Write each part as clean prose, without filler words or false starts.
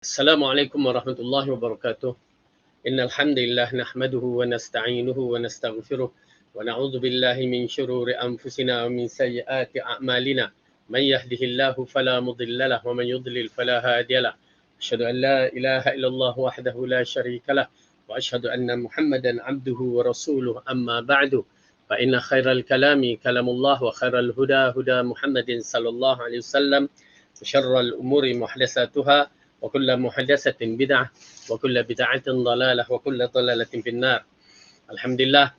Assalamualaikum warahmatullahi wabarakatuh. Innal hamdalillah nahmaduhu wa nasta'inuhu wa nastaghfiruh wa na'udzu billahi min shururi anfusina wa min sayyiati a'malina. Man yahdihillahu fala mudilla lahu wa man yudlil fala hadiyalah. Asyhadu an la ilaha illallah wahdahu la syarikalah wa asyhadu anna Muhammadan 'abduhu wa rasuluh amma ba'du. Fa inna khairal kalami kalamullah wa khairal huda huda Muhammadin sallallahu alaihi wasallam wa syarral umuri muhdatsatuha wa kullu muhdatsatin bid'ah wa kullu bid'atin dhalalah wa kullu dhalalatin finnar. Alhamdulillah,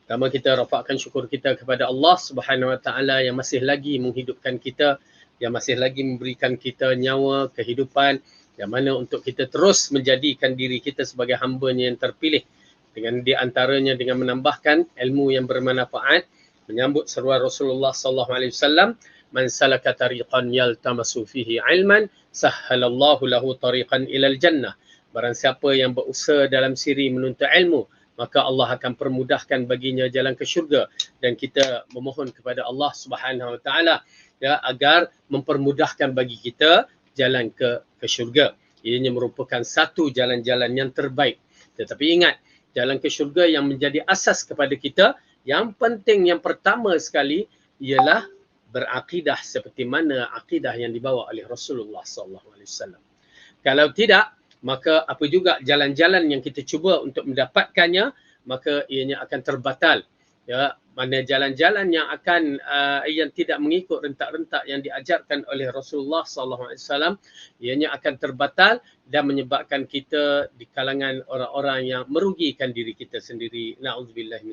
pertama kita rafakkan syukur kita kepada Allah Subhanahu Wa Taala yang masih lagi menghidupkan kita, yang masih lagi memberikan kita nyawa, kehidupan, yang mana untuk kita terus menjadikan diri kita sebagai hamba-Nya yang terpilih, dengan di antaranya dengan menambahkan ilmu yang bermanfaat, menyambut seruan Rasulullah sallallahu alaihi wasallam, man salaka tariqan yaltamasu fihi ilman sahhalallahu lahu tariqan ilal jannah. Barang siapa yang berusaha dalam siri menuntut ilmu, maka Allah akan permudahkan baginya jalan ke syurga. Dan kita memohon kepada Allah Subhanahu Wa Taala ya agar mempermudahkan bagi kita jalan ke syurga. Ianya merupakan satu jalan-jalan yang terbaik. Tetapi ingat, jalan ke syurga yang menjadi asas kepada kita, yang penting yang pertama sekali ialah berakidah seperti mana akidah yang dibawa oleh Rasulullah sallallahu alaihi wasallam. Kalau tidak, maka apa juga jalan-jalan yang kita cuba untuk mendapatkannya, maka ianya akan terbatal. Ya, mana jalan-jalan yang akan yang tidak mengikut rentak-rentak yang diajarkan oleh Rasulullah sallallahu alaihi wasallam, ianya akan terbatal dan menyebabkan kita di kalangan orang-orang yang merugikan diri kita sendiri. Na'udzubillah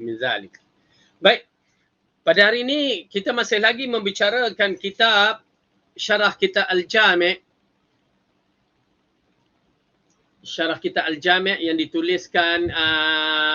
min zalik. Baik. Pada hari ini kita masih lagi membicarakan kitab Syarah Kitab Al-Jami'. Syarah Kitab Al-Jami' yang dituliskan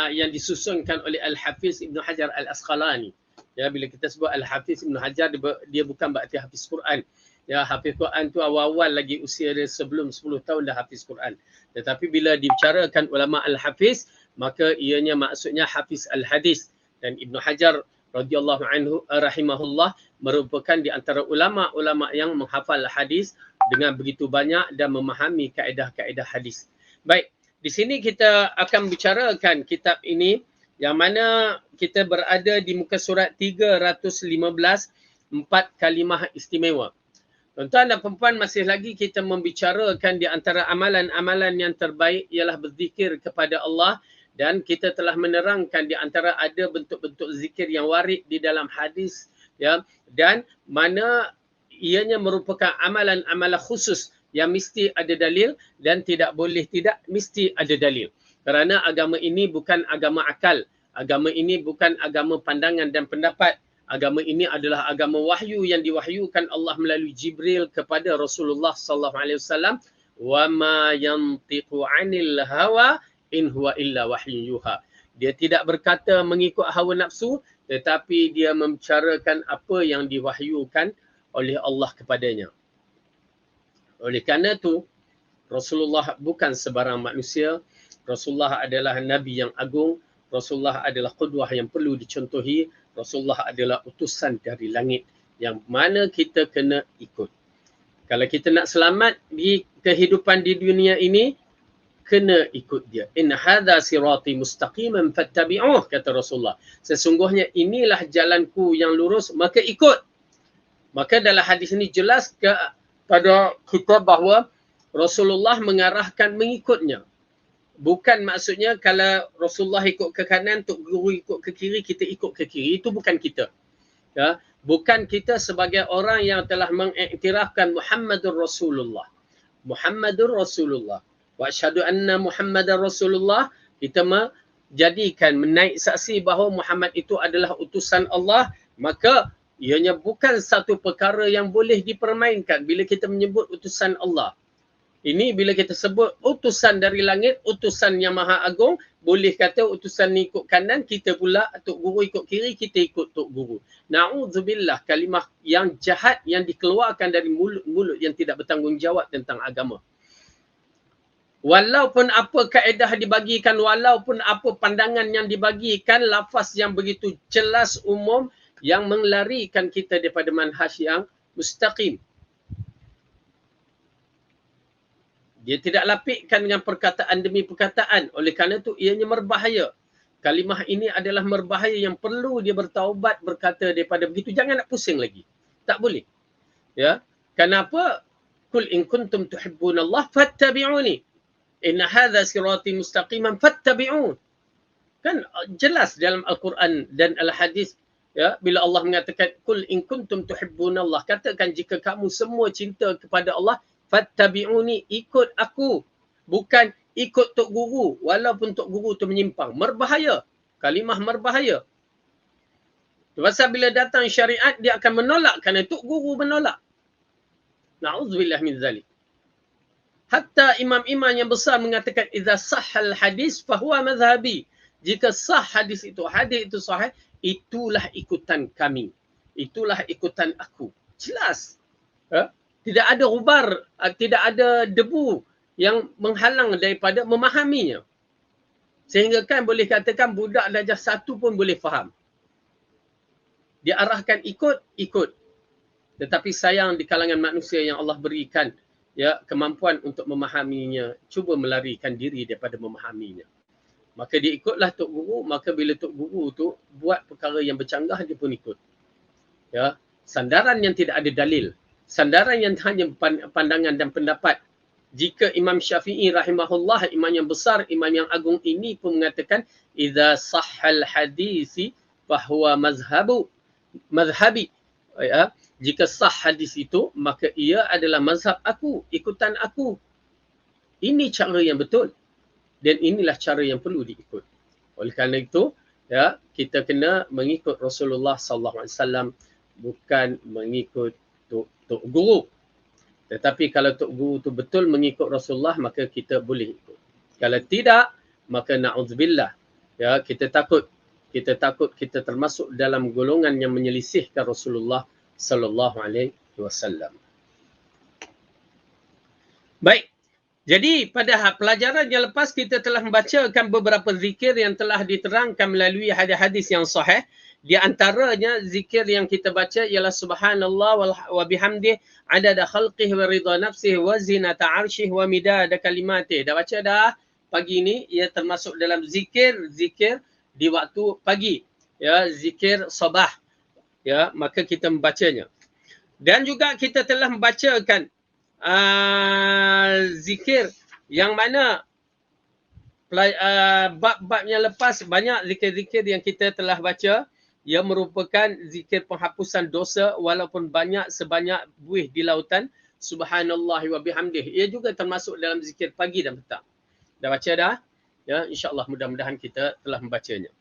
yang disusunkan oleh Al-Hafiz Ibn Hajar Al-Asqalani. Ya, bila kita sebut Al-Hafiz Ibn Hajar, dia bukan berarti hafiz Quran. Ya, hafiz Quran tu awal-awal lagi usia dia sebelum 10 tahun dah hafiz Quran. Tetapi bila dibicarakan ulama Al-Hafiz, maka ianya maksudnya hafiz Al-Hadis. Dan Ibn Hajar radhiyallahu anhu rahimahullah merupakan di antara ulama-ulama yang menghafal hadis dengan begitu banyak dan memahami kaedah-kaedah hadis. Baik, di sini kita akan bicarakan kitab ini yang mana kita berada di muka surat 315, 4 kalimah istimewa. Tuan-tuan dan puan-puan, masih lagi kita membicarakan di antara amalan-amalan yang terbaik ialah berzikir kepada Allah. Dan kita telah menerangkan di antara ada bentuk-bentuk zikir yang warid di dalam hadis, ya, dan mana ianya merupakan amalan-amalan khusus yang mesti ada dalil dan tidak boleh tidak mesti ada dalil. Kerana agama ini bukan agama akal, agama ini bukan agama pandangan dan pendapat. Agama ini adalah agama wahyu yang diwahyukan Allah melalui Jibril kepada Rasulullah sallallahu alaihi wasallam. Wa ma yantiqu 'anil hawa in huwa illa wahyu yuha. Dia tidak berkata mengikut hawa nafsu, tetapi dia membicarakan apa yang diwahyukan oleh Allah kepadanya. Oleh kerana itu, Rasulullah bukan sebarang manusia. Rasulullah adalah Nabi yang agung. Rasulullah adalah qudwah yang perlu dicontohi. Rasulullah adalah utusan dari langit yang mana kita kena ikut. Kalau kita nak selamat di kehidupan di dunia ini, kena ikut dia. In hadza sirati mustaqiman fattabi'uh, kata Rasulullah. Sesungguhnya inilah jalanku yang lurus, maka ikut. Maka dalam hadis ini jelas kepada kita bahawa Rasulullah mengarahkan mengikutnya. Bukan maksudnya kalau Rasulullah ikut ke kanan, Tok Guru ikut ke kiri, kita ikut ke kiri. Itu bukan kita. Ya, bukan kita sebagai orang yang telah mengiktirafkan Muhammadur Rasulullah. Muhammadur Rasulullah. Wa asyhadu anna Muhammadar Rasulullah, kita menjadikan menaik saksi bahawa Muhammad itu adalah utusan Allah, maka ianya bukan satu perkara yang boleh dipermainkan bila kita menyebut utusan Allah. Ini bila kita sebut utusan dari langit, utusan yang maha agung, boleh kata utusan ni ikut kanan, kita pula Tok Guru ikut kiri, kita ikut Tok Guru. Na'udzubillah, kalimah yang jahat yang dikeluarkan dari mulut-mulut yang tidak bertanggungjawab tentang agama. Walaupun apa kaedah dibagikan, walaupun apa pandangan yang dibagikan, lafaz yang begitu jelas umum yang melarikan kita daripada manhaj yang mustaqim. Dia tidak lapikkan dengan perkataan demi perkataan. Oleh kerana itu ianya berbahaya. Kalimah ini adalah berbahaya yang perlu dia bertaubat berkata daripada begitu. Jangan nak pusing lagi. Tak boleh. Ya. Kenapa? Kul in kuntum tuhibbunallah fattabi'uni. Inna hadha sirati mustaqiman fattabi'un. Kan jelas dalam Al-Quran dan Al-Hadis, ya, bila Allah mengatakan kul in kuntum tuhibbunallah, katakan jika kamu semua cinta kepada Allah, fattabi'uni, ikut aku, bukan ikut tok guru walaupun tok guru tu menyimpang. Berbahaya. Kalimah berbahaya. Sebab bila datang syariat dia akan menolak kerana tok guru menolak. Na'udzubillah min zalik. Hatta imam-imam yang besar mengatakan idza sahhal hadis fahuwa madhhabi. Jika sah hadis itu sahih, itulah ikutan kami. Itulah ikutan aku. Jelas. Tidak ada ubar, tidak ada debu yang menghalang daripada memahaminya. Sehingga kan boleh katakan budak darjah 1 pun boleh faham. Dia arahkan ikut. Tetapi sayang di kalangan manusia yang Allah berikan ya kemampuan untuk memahaminya, cuba melarikan diri daripada memahaminya. Maka dia ikutlah tok guru, maka bila tok guru tu buat perkara yang bercanggah dia pun ikut. Ya, sandaran yang tidak ada dalil, sandaran yang hanya pandangan dan pendapat. Jika Imam Syafi'i rahimahullah, imam yang besar, imam yang agung ini pun mengatakan idza sahhal hadisi fahuwa mazhabi. Ya, jika sah hadis itu maka ia adalah mazhab aku, ikutan aku. Ini cara yang betul. Dan inilah cara yang perlu diikut. Oleh kerana itu, ya, kita kena mengikut Rasulullah sallallahu alaihi wasallam, bukan mengikut tok guru. Tetapi kalau tok guru tu betul mengikut Rasulullah, maka kita boleh ikut. Kalau tidak, maka na'udzubillah. Ya, kita takut kita termasuk dalam golongan yang menyelisihkan Rasulullah sallallahu alaihi wasallam. Baik. Jadi pada pelajaran yang lepas kita telah membacakan beberapa zikir yang telah diterangkan melalui hadis-hadis yang sahih. Di antaranya zikir yang kita baca ialah subhanallah wa bihamdih adada khalqihi wa ridha nafsihi wa zinata arsyih wa midada kalimatih. Dah baca dah pagi ni, ia termasuk dalam zikir di waktu pagi. Ya, zikir sabah. Ya, maka kita membacanya. Dan juga kita telah membacakan zikir yang mana bab-bab yang lepas banyak zikir-zikir yang kita telah baca yang merupakan zikir penghapusan dosa walaupun banyak sebanyak buih di lautan. Subhanallah wa bihamdih. Ia juga termasuk dalam zikir pagi dan petang. Dah baca dah? Ya, insya-Allah mudah-mudahan kita telah membacanya.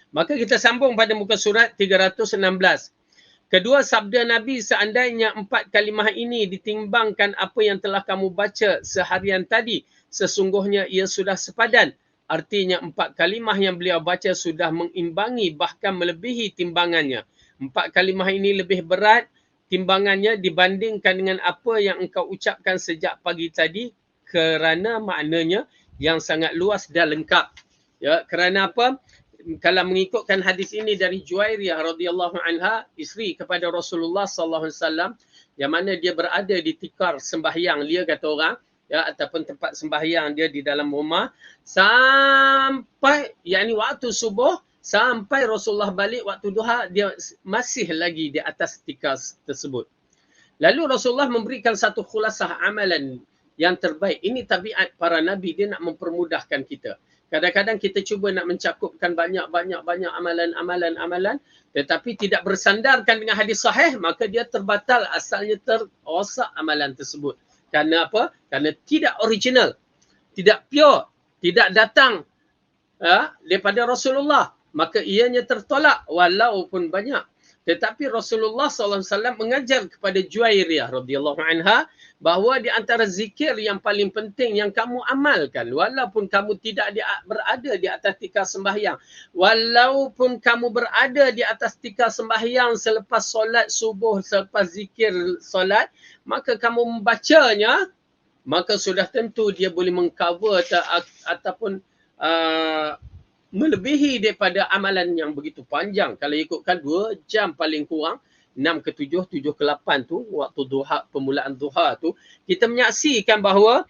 Maka kita sambung pada muka surat 316. Kedua sabda Nabi, seandainya 4 kalimah ini ditimbangkan apa yang telah kamu baca seharian tadi, sesungguhnya ia sudah sepadan. Artinya 4 kalimah yang beliau baca sudah mengimbangi bahkan melebihi timbangannya. 4 kalimah ini lebih berat timbangannya dibandingkan dengan apa yang engkau ucapkan sejak pagi tadi kerana maknanya yang sangat luas dan lengkap. Ya, kerana apa? Kalau mengikutkan hadis ini dari Juwairiyah radhiyallahu anha, isteri kepada Rasulullah sallallahu alaihi wasallam, yang mana dia berada di tikar sembahyang dia kata orang, ya, ataupun tempat sembahyang dia di dalam rumah sampai yakni waktu subuh sampai Rasulullah balik waktu duha, dia masih lagi di atas tikar tersebut. Lalu Rasulullah memberikan satu khulasah amalan yang terbaik. Ini tabiat para nabi, dia nak mempermudahkan kita. Kadang-kadang kita cuba nak mencakupkan banyak amalan, tetapi tidak bersandarkan dengan hadis sahih, maka dia terbatal, asalnya terosak amalan tersebut. Kerana apa? Kerana tidak original, tidak pure, tidak datang daripada Rasulullah, maka ianya tertolak walaupun banyak. Tetapi Rasulullah SAW mengajar kepada Juwairiyah radhiyallahu anha bahawa di antara zikir yang paling penting yang kamu amalkan walaupun kamu tidak berada di atas tikar sembahyang, walaupun kamu berada di atas tikar sembahyang selepas solat subuh, selepas zikir solat, maka kamu membacanya, maka sudah tentu dia boleh mengcover ataupun melebihi daripada amalan yang begitu panjang. Kalau ikutkan 2 jam paling kurang, 6 ke 7, 7 ke 8 tu, waktu duha, permulaan duha tu, kita menyaksikan bahawa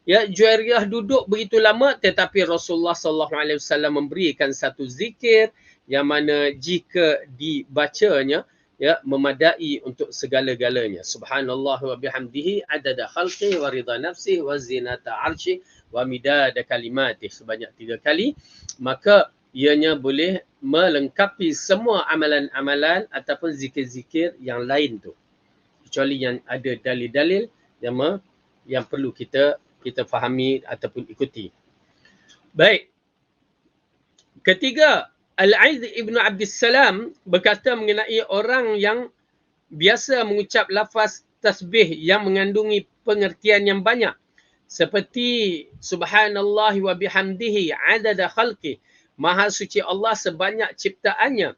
Ya, Juwairiyah duduk begitu lama, tetapi Rasulullah SAW memberikan satu zikir yang mana jika dibacanya, ya, memadai untuk segala-galanya. Subhanallah wa bihamdihi adada khalqi wa ridha nafsih wa zinata arshih wa midada kalimatih sebanyak 3 kali, maka ianya boleh melengkapi semua amalan-amalan ataupun zikir-zikir yang lain tu, kecuali yang ada dalil-dalil yang perlu kita fahami ataupun ikuti. Baik. Ketiga, Al-Aiz Ibn Abdissalam berkata mengenai orang yang biasa mengucap lafaz tasbih yang mengandungi pengertian yang banyak. Seperti Subhanallah wa bihamdihi adada khalqih. Maha suci Allah sebanyak ciptaannya.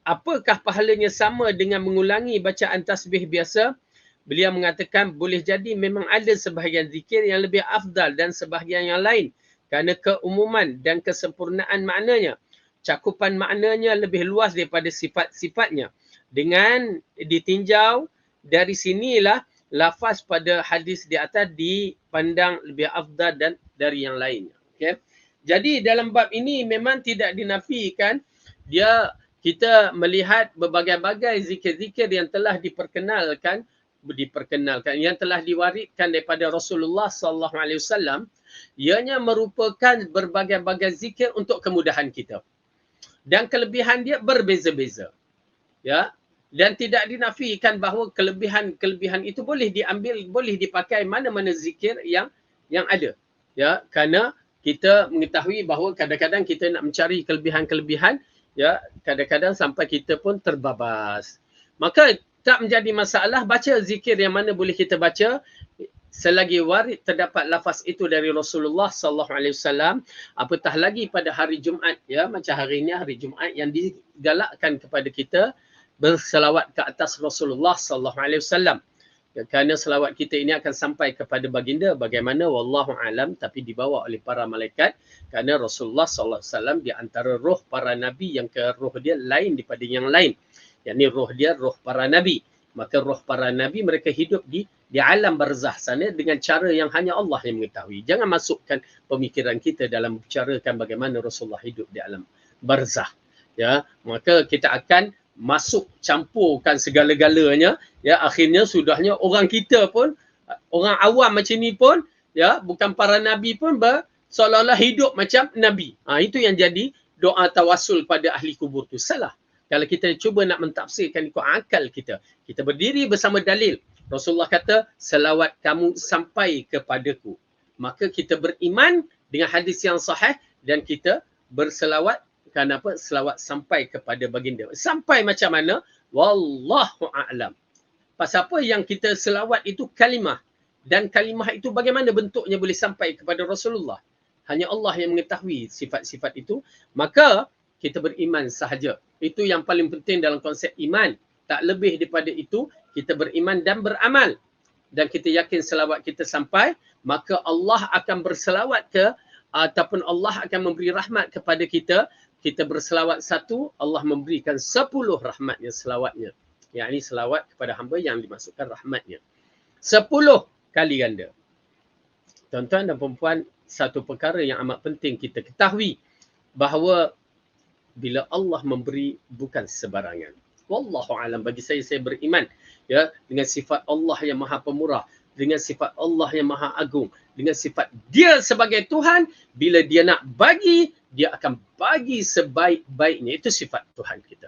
Apakah pahalanya sama dengan mengulangi bacaan tasbih biasa? Beliau mengatakan boleh jadi memang ada sebahagian zikir yang lebih afdal dan sebahagian yang lain kerana keumuman dan kesempurnaan maknanya. Cakupan maknanya lebih luas daripada sifat-sifatnya. Dengan ditinjau dari sinilah lafaz pada hadis di atas dipandang lebih afdal dan dari yang lainnya. Okay? Jadi dalam bab ini memang tidak dinafikan kita melihat berbagai-bagai zikir-zikir yang telah diperkenalkan yang telah diwariskan daripada Rasulullah SAW, ianya merupakan berbagai-bagai zikir untuk kemudahan kita. Dan kelebihan dia berbeza-beza. Ya, dan tidak dinafikan bahawa kelebihan itu boleh diambil, boleh dipakai mana-mana zikir yang ada. Ya, kerana kita mengetahui bahawa kadang-kadang kita nak mencari kelebihan-kelebihan, ya, kadang-kadang sampai kita pun terbabas. Maka tak menjadi masalah baca zikir yang mana boleh kita baca selagi warid terdapat lafaz itu dari Rasulullah SAW, apatah lagi pada hari Jumaat, ya, macam hari ini hari Jumaat yang digalakkan kepada kita berselawat ke atas Rasulullah SAW. Ya, kerana selawat kita ini akan sampai kepada baginda bagaimana wallahu alam, tapi dibawa oleh para malaikat, kerana Rasulullah SAW di antara roh para nabi yang ke roh dia lain daripada yang lain. Yakni roh dia roh para nabi. Maka roh para nabi mereka hidup di alam barzah sana dengan cara yang hanya Allah yang mengetahui. Jangan masukkan pemikiran kita dalam bicarakan bagaimana Rasulullah hidup di alam barzah. Ya, maka kita akan masuk campurkan segala-galanya, ya, akhirnya sudahnya orang kita pun, orang awam macam ni pun, ya, bukan para nabi pun seolah-olah hidup macam nabi. Itu yang jadi doa tawasul pada ahli kubur tu salah. Kalau kita cuba nak mentafsirkan ikut akal kita berdiri bersama dalil. Rasulullah kata, selawat kamu sampai kepadaku. Maka kita beriman dengan hadis yang sahih dan kita berselawat. Kenapa? Selawat sampai kepada baginda. Sampai macam mana? Wallahu a'lam. Pasal apa yang kita selawat itu kalimah. Dan kalimah itu bagaimana bentuknya boleh sampai kepada Rasulullah. Hanya Allah yang mengetahui sifat-sifat itu. Maka kita beriman sahaja. Itu yang paling penting dalam konsep iman. Tak lebih daripada itu, kita beriman dan beramal. Dan kita yakin selawat kita sampai, maka Allah akan berselawat ataupun Allah akan memberi rahmat kepada kita. Kita berselawat satu, Allah memberikan 10 rahmatnya, selawatnya. Yang ini selawat kepada hamba yang dimasukkan rahmatnya. 10 kali ganda. Tuan-tuan dan perempuan, satu perkara yang amat penting kita ketahui bahawa bila Allah memberi bukan sebarangan. Wallahu alam, bagi saya beriman, ya, dengan sifat Allah yang Maha Pemurah, dengan sifat Allah yang Maha Agung, dengan sifat Dia sebagai Tuhan, bila Dia nak bagi, Dia akan bagi sebaik-baiknya. Itu sifat Tuhan kita.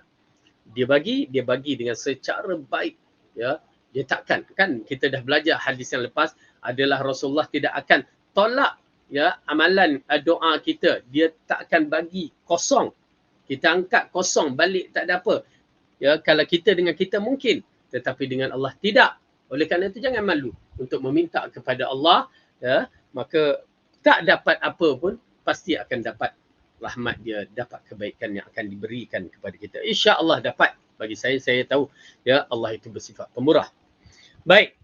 Dia bagi dengan secara baik, ya. Dia takkan, kan kita dah belajar hadis yang lepas, adalah Rasulullah tidak akan tolak, ya, amalan doa kita. Dia tak akan bagi kosong. Kita angkat kosong, balik tak ada apa. Ya, kalau kita dengan kita mungkin, tetapi dengan Allah tidak. Oleh kerana itu jangan malu untuk meminta kepada Allah, ya, maka tak dapat apa pun pasti akan dapat rahmat Dia, dapat kebaikan yang akan diberikan kepada kita. Insya-Allah dapat. Bagi saya tahu, ya, Allah itu bersifat pemurah. Baik.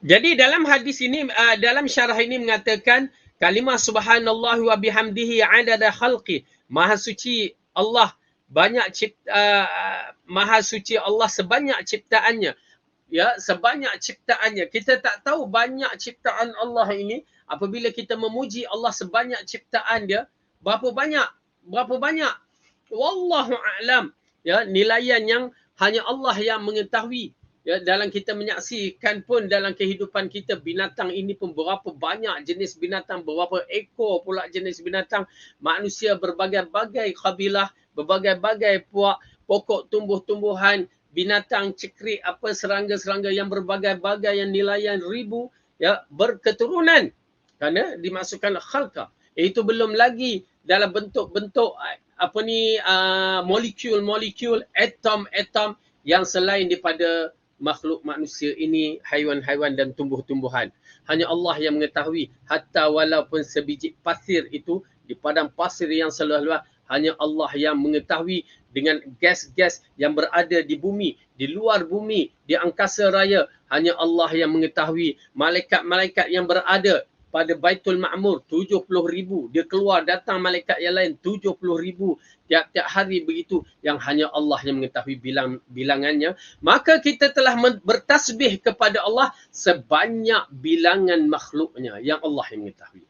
Jadi dalam hadis ini, dalam syarah ini mengatakan kalimah subhanallah wa bihamdihi adada khalqi. Maha suci Allah banyak maha suci Allah sebanyak ciptaannya. Ya, sebanyak ciptaannya. Kita tak tahu banyak ciptaan Allah ini. Apabila kita memuji Allah sebanyak ciptaan dia, berapa banyak? Berapa banyak? Wallahu a'lam. Ya, nilaian yang hanya Allah yang mengetahui. Ya, dalam kita menyaksikan pun dalam kehidupan kita, binatang ini pun berapa banyak jenis binatang, berapa ekor pula jenis binatang, manusia berbagai-bagai kabilah, berbagai-bagai puak, pokok tumbuh-tumbuhan, binatang, cekrik, apa serangga-serangga yang berbagai-bagai yang nilaian ribu, ya, berketurunan kerana dimasukkan khalqa. Itu belum lagi dalam bentuk-bentuk apa ni molekul-molekul, atom-atom yang selain daripada makhluk manusia ini, haiwan-haiwan dan tumbuh-tumbuhan. Hanya Allah yang mengetahui. Hatta walaupun sebiji pasir itu di padang pasir yang seluas-luas, hanya Allah yang mengetahui. Dengan gas-gas yang berada di bumi, di luar bumi, di angkasa raya, hanya Allah yang mengetahui. Malaikat-malaikat yang berada pada Baitul Ma'mur 70,000, dia keluar datang malaikat yang lain 70,000 tiap-tiap hari begitu, yang hanya Allah yang mengetahui bilangannya. Maka kita telah bertasbih kepada Allah sebanyak bilangan makhluknya yang Allah yang mengetahui.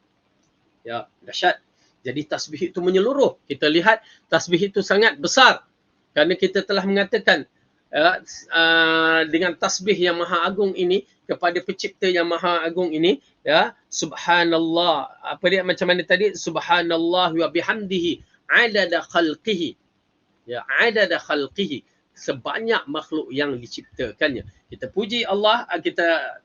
Ya, dahsyat. Jadi tasbih itu menyeluruh. Kita lihat tasbih itu sangat besar. Kerana kita telah mengatakan dengan tasbih yang maha agung ini kepada pencipta yang maha agung ini, ya, subhanallah. Apa dia macam mana tadi? Subhanallah wa bihamdihi adada khalqihi. Ya, adada khalqihi. Sebanyak makhluk yang diciptakannya. Kita puji Allah, kita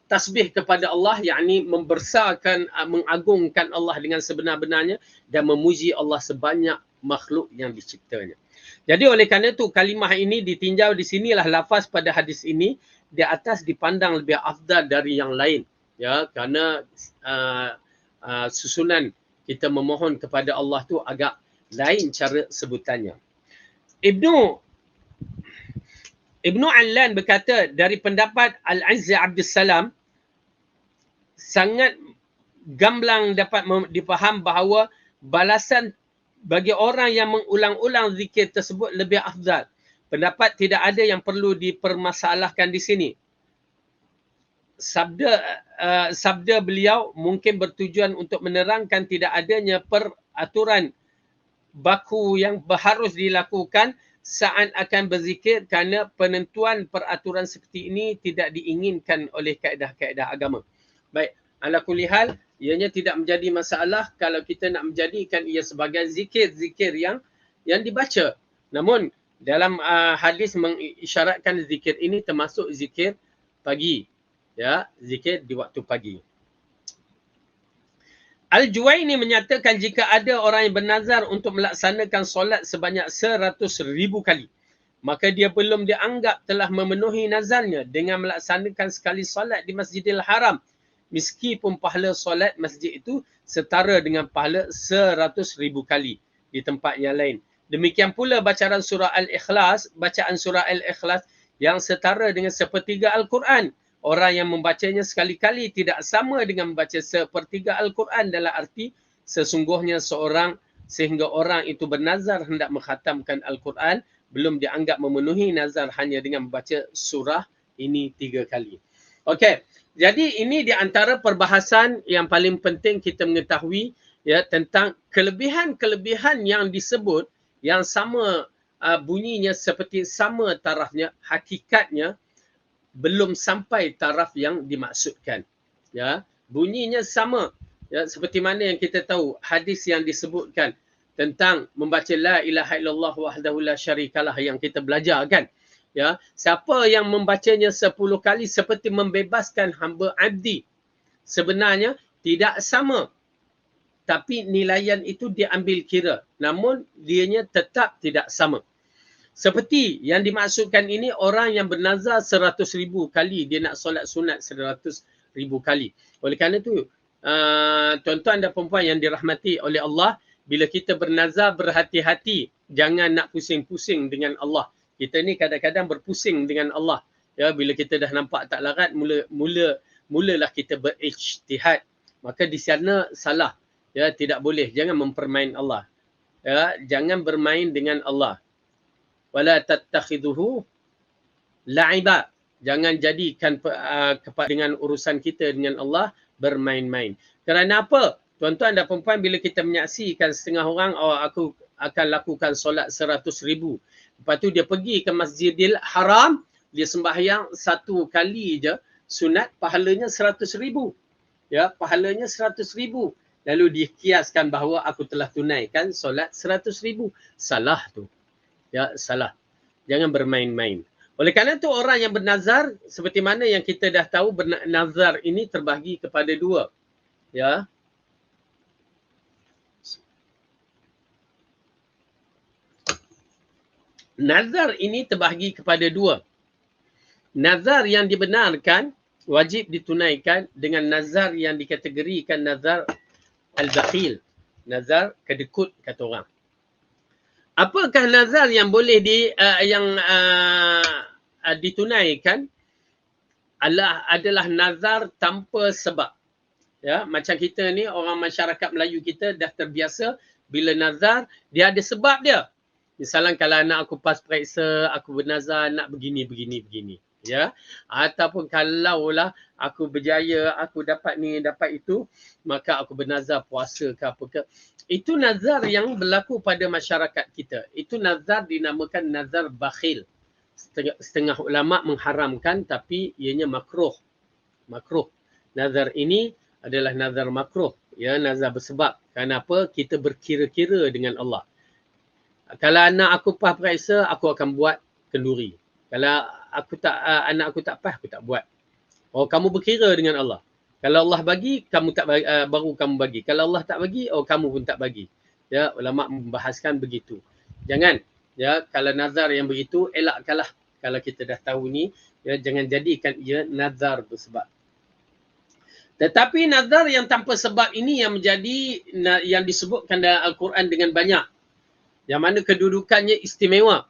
tasbih kepada Allah, yakni membesarkan, mengagungkan Allah dengan sebenar-benarnya dan memuji Allah sebanyak makhluk yang diciptanya. Jadi oleh kerana itu kalimah ini ditinjau di sinilah lafaz pada hadis ini di atas dipandang lebih afdal dari yang lain. Ya, kerana susunan kita memohon kepada Allah tu agak lain cara sebutannya. Ibnu Allan berkata dari pendapat Al-Izzi Abdus Salam, sangat gamblang dapat dipaham bahawa balasan bagi orang yang mengulang-ulang zikir tersebut lebih afdal. Pendapat tidak ada yang perlu dipermasalahkan di sini. Sabda beliau mungkin bertujuan untuk menerangkan tidak adanya peraturan baku yang harus dilakukan saat akan berzikir, kerana penentuan peraturan seperti ini tidak diinginkan oleh kaedah-kaedah agama. Baik, ala kulli hal, ianya tidak menjadi masalah kalau kita nak menjadikan ia sebagai zikir-zikir yang dibaca. Namun dalam hadis mengisyaratkan zikir ini termasuk zikir pagi. Ya, zikir di waktu pagi. Al-Juwaini menyatakan jika ada orang yang bernazar untuk melaksanakan solat sebanyak 100,000 kali, maka dia belum dianggap telah memenuhi nazarnya dengan melaksanakan sekali solat di Masjidil Haram, meskipun pahala solat masjid itu setara dengan pahala 100,000 kali di tempat yang lain. Demikian pula bacaan surah Al-Ikhlas yang setara dengan sepertiga Al-Quran. Orang yang membacanya sekali-kali tidak sama dengan membaca sepertiga Al-Quran, dalam arti sesungguhnya sehingga orang itu bernazar hendak mengkhatamkan Al-Quran, belum dianggap memenuhi nazar hanya dengan membaca surah ini 3 kali. Okey, jadi ini di antara perbahasan yang paling penting kita mengetahui, ya, tentang kelebihan-kelebihan yang disebut yang sama bunyinya seperti sama tarafnya, hakikatnya belum sampai taraf yang dimaksudkan. Ya, bunyinya sama. Ya, seperti mana yang kita tahu hadis yang disebutkan tentang membaca la ilaha illallah wahdahu la syarikalah yang kita belajar kan. Ya, siapa yang membacanya 10 kali seperti membebaskan hamba abdi. Sebenarnya tidak sama. Tapi nilaian itu diambil kira. Namun dianya tetap tidak sama. Seperti yang dimaksudkan ini, orang yang bernazar 100,000 kali, dia nak solat sunat 100,000 kali. Oleh kerana itu, tuan-tuan dan perempuan yang dirahmati oleh Allah, bila kita bernazar berhati-hati, jangan nak pusing-pusing dengan Allah. Kita ni kadang-kadang berpusing dengan Allah. Ya, bila kita dah nampak tak larat, mulalah kita berijtihad. Maka di sana salah. Ya, tidak boleh, jangan mempermain Allah. Ya, jangan bermain dengan Allah. Wala tattakhidhuhu la'iba. Jangan jadikan dengan urusan kita dengan Allah bermain-main. Kerana apa? Tuan-tuan dan puan-puan, bila kita menyaksikan setengah orang, oh, aku akan lakukan solat 100,000. Lepas tu dia pergi ke Masjidil Haram, dia sembahyang satu kali je sunat, pahalanya 100,000. Ya, pahalanya 100,000. Lalu dikiaskan bahawa aku telah tunaikan solat 100,000. Salah tu. Ya, salah. Jangan bermain-main. Oleh kerana itu orang yang bernazar, seperti mana yang kita dah tahu, bernazar ini terbahagi kepada dua. Ya. Nazar ini terbahagi kepada dua. Nazar yang dibenarkan wajib ditunaikan dengan nazar yang dikategorikan nazar al-bakhil. Nazar kedekut kata orang. Apakah nazar yang boleh ditunaikan? Adalah nazar tanpa sebab. Ya, macam kita ni, orang masyarakat Melayu kita dah terbiasa bila nazar dia ada sebab dia. Misalnya kalau anak aku pas periksa, aku bernazar nak begini. Ya, ataupun kalaulah aku berjaya, aku dapat ni, dapat itu, maka aku bernazar puasa ke apa ke. Itu nazar yang berlaku pada masyarakat kita. Itu nazar dinamakan nazar bakhil. Setengah ulama mengharamkan, tapi ianya makruh. Makruh. Nazar ini adalah nazar makruh. Ya, nazar bersebab. Kenapa? Kita berkira-kira dengan Allah. Kalau anak aku pas periksa, aku akan buat kenduri. Kalau anak aku tak pas, aku tak buat. Oh, kamu berkira dengan Allah. Kalau Allah bagi, kamu tak bagi, baru kamu bagi. Kalau Allah tak bagi, oh kamu pun tak bagi. Ya, ulama membahaskan begitu. Jangan, ya, kalau nazar yang begitu, elakkanlah. Kalau kita dah tahu ni, ya, jangan jadikan ia nazar bersebab. Tetapi nazar yang tanpa sebab ini yang yang disebutkan dalam Al-Quran dengan banyak. Yang mana kedudukannya istimewa.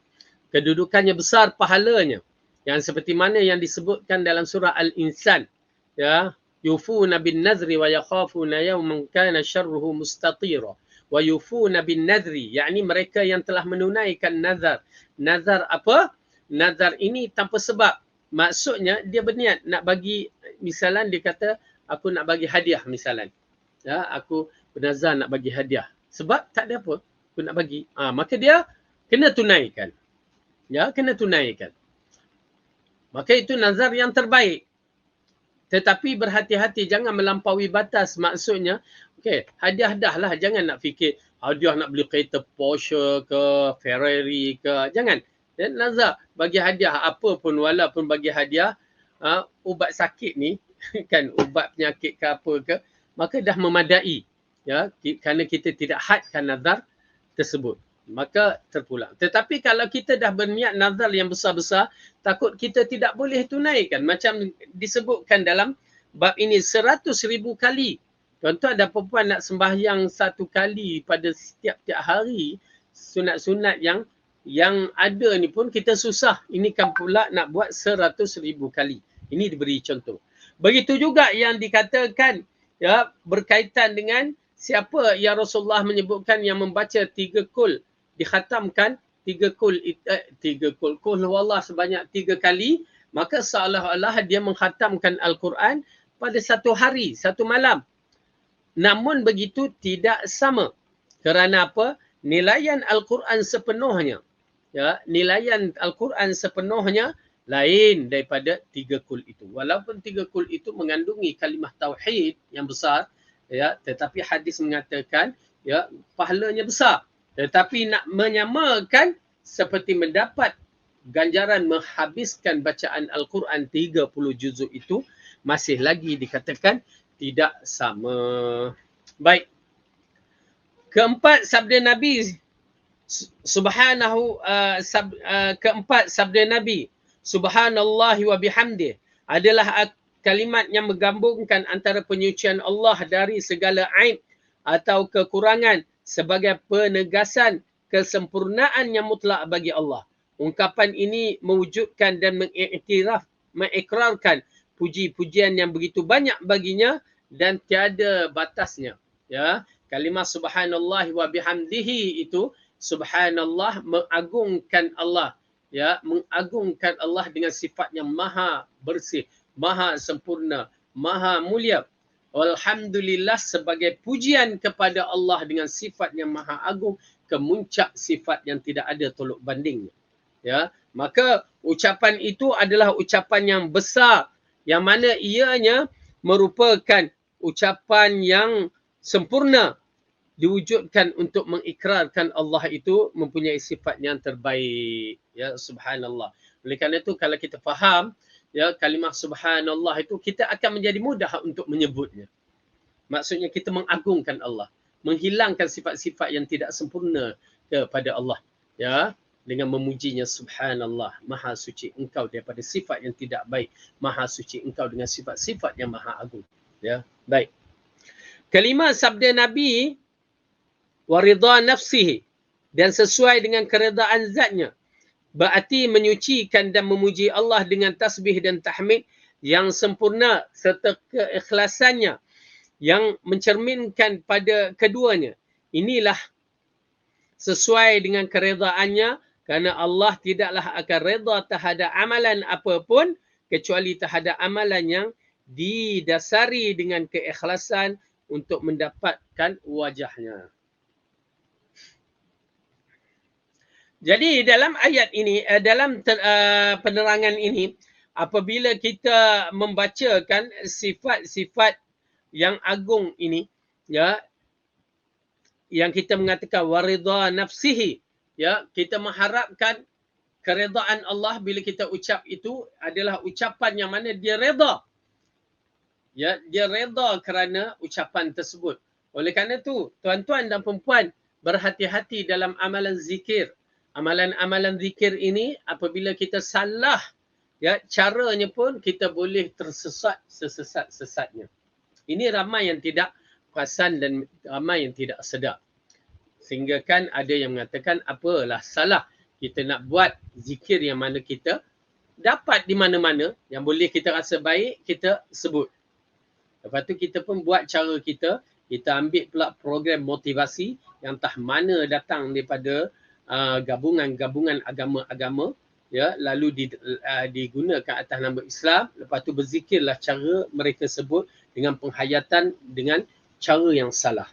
Kedudukannya besar, pahalanya. Yang seperti mana yang disebutkan dalam surah Al-Insan. Ya, yufuna bin nazri wa yakhafuna yawman kana syarruhu mustatira. Wa yufuna bin nazri, yakni mereka yang telah menunaikan nazar. Nazar apa? Nazar ini tanpa sebab. Maksudnya dia berniat nak bagi, misalan dia kata aku nak bagi hadiah misalan. Ya, aku bernazar nak bagi hadiah. Sebab tak ada apa, aku nak bagi. Maka dia kena tunaikan. Ya, kena tunaikan. Maka itu nazar yang terbaik. Tetapi berhati-hati, jangan melampaui batas. Maksudnya, okey, hadiah dah lah. Jangan nak fikir hadiah nak beli kereta Porsche ke, Ferrari ke. Jangan. Dan nazar bagi hadiah apa pun, walaupun bagi hadiah ubat sakit ni, kan, ubat penyakit ke apa ke, maka dah memadai. Ya, kerana kita tidak hadkan nazar tersebut. Maka terpulang. Tetapi kalau kita dah berniat nazar yang besar-besar, takut kita tidak boleh tunaikan. Macam disebutkan dalam bab ini 100,000 kali. Tuan-tuan dan puan nak sembahyang 1 kali pada setiap hari, sunat-sunat yang ada ni pun kita susah. Ini kan pula nak buat 100,000 kali. Ini diberi contoh. Begitu juga yang dikatakan, ya, berkaitan dengan siapa yang Rasulullah menyebutkan yang membaca 3 kul, dikhatamkan 3 kul, kul huwallah sebanyak 3 kali, maka seolah-olah dia menghatamkan Al-Quran pada 1 hari, 1 malam. Namun begitu tidak sama. Kerana apa? Nilaian Al-Quran sepenuhnya, ya, nilaian Al-Quran sepenuhnya lain daripada 3 kul itu. Walaupun 3 kul itu mengandungi kalimah tauhid yang besar, ya, tetapi hadis mengatakan, ya, pahalanya besar. Tetapi nak menyamakan seperti mendapat ganjaran menghabiskan bacaan Al-Quran 30 juzuk itu, masih lagi dikatakan tidak sama. Baik. Keempat, sabda Nabi keempat sabda Nabi subhanallahi wa bihamdih adalah kalimat yang menggabungkan antara penyucian Allah dari segala aib atau kekurangan sebagai penegasan kesempurnaan yang mutlak bagi Allah. Ungkapan ini mewujudkan dan mengikrarkan puji-pujian yang begitu banyak baginya dan tiada batasnya. Ya, Kalimah subhanallah wa bihamdihi itu subhanallah mengagungkan Allah, ya, mengagungkan Allah dengan sifat yang maha bersih, maha sempurna, maha mulia. Alhamdulillah sebagai pujian kepada Allah dengan sifat yang maha agung, kemuncak sifat yang tidak ada tolak bandingnya. Ya, maka ucapan itu adalah ucapan yang besar, yang mana ianya merupakan ucapan yang sempurna, diwujudkan untuk mengikrarkan Allah itu mempunyai sifat yang terbaik. Ya, subhanallah. Oleh kerana itu kalau kita faham ya kalimah subhanallah itu, kita akan menjadi mudah untuk menyebutnya. Maksudnya kita mengagungkan Allah, menghilangkan sifat-sifat yang tidak sempurna kepada Allah, ya, dengan memujinya. Subhanallah, maha suci engkau daripada sifat yang tidak baik, maha suci engkau dengan sifat-sifat yang maha agung. Ya, baik. Kalimah sabda Nabi waridha nafsihi, dan sesuai dengan keredaan zatnya, berarti menyucikan dan memuji Allah dengan tasbih dan tahmid yang sempurna serta keikhlasannya yang mencerminkan pada keduanya. Inilah sesuai dengan keredaannya, kerana Allah tidaklah akan reda terhadap amalan apapun kecuali terhadap amalan yang didasari dengan keikhlasan untuk mendapatkan wajahnya. Jadi dalam ayat ini, dalam penerangan ini, apabila kita membacakan sifat-sifat yang agung ini, ya, yang kita mengatakan waridha nafsihi, ya, kita mengharapkan keredaan Allah bila kita ucap itu adalah ucapan yang mana dia reda. Ya, dia reda kerana ucapan tersebut. Oleh kerana itu, tuan-tuan dan puan-puan, berhati-hati dalam amalan zikir. Amalan-amalan zikir ini apabila kita salah, ya, caranya pun kita boleh tersesat sesat-sesatnya. Ini ramai yang tidak perasan dan ramai yang tidak sedar. Sehingga kan ada yang mengatakan apalah salah kita nak buat zikir yang mana kita dapat di mana-mana, yang boleh kita rasa baik, kita sebut. Lepas tu kita pun buat cara kita ambil pula program motivasi yang entah mana datang daripada gabungan-gabungan agama-agama, ya, lalu digunakan atas nama Islam. Lepas tu berzikirlah cara mereka sebut dengan penghayatan dengan cara yang salah.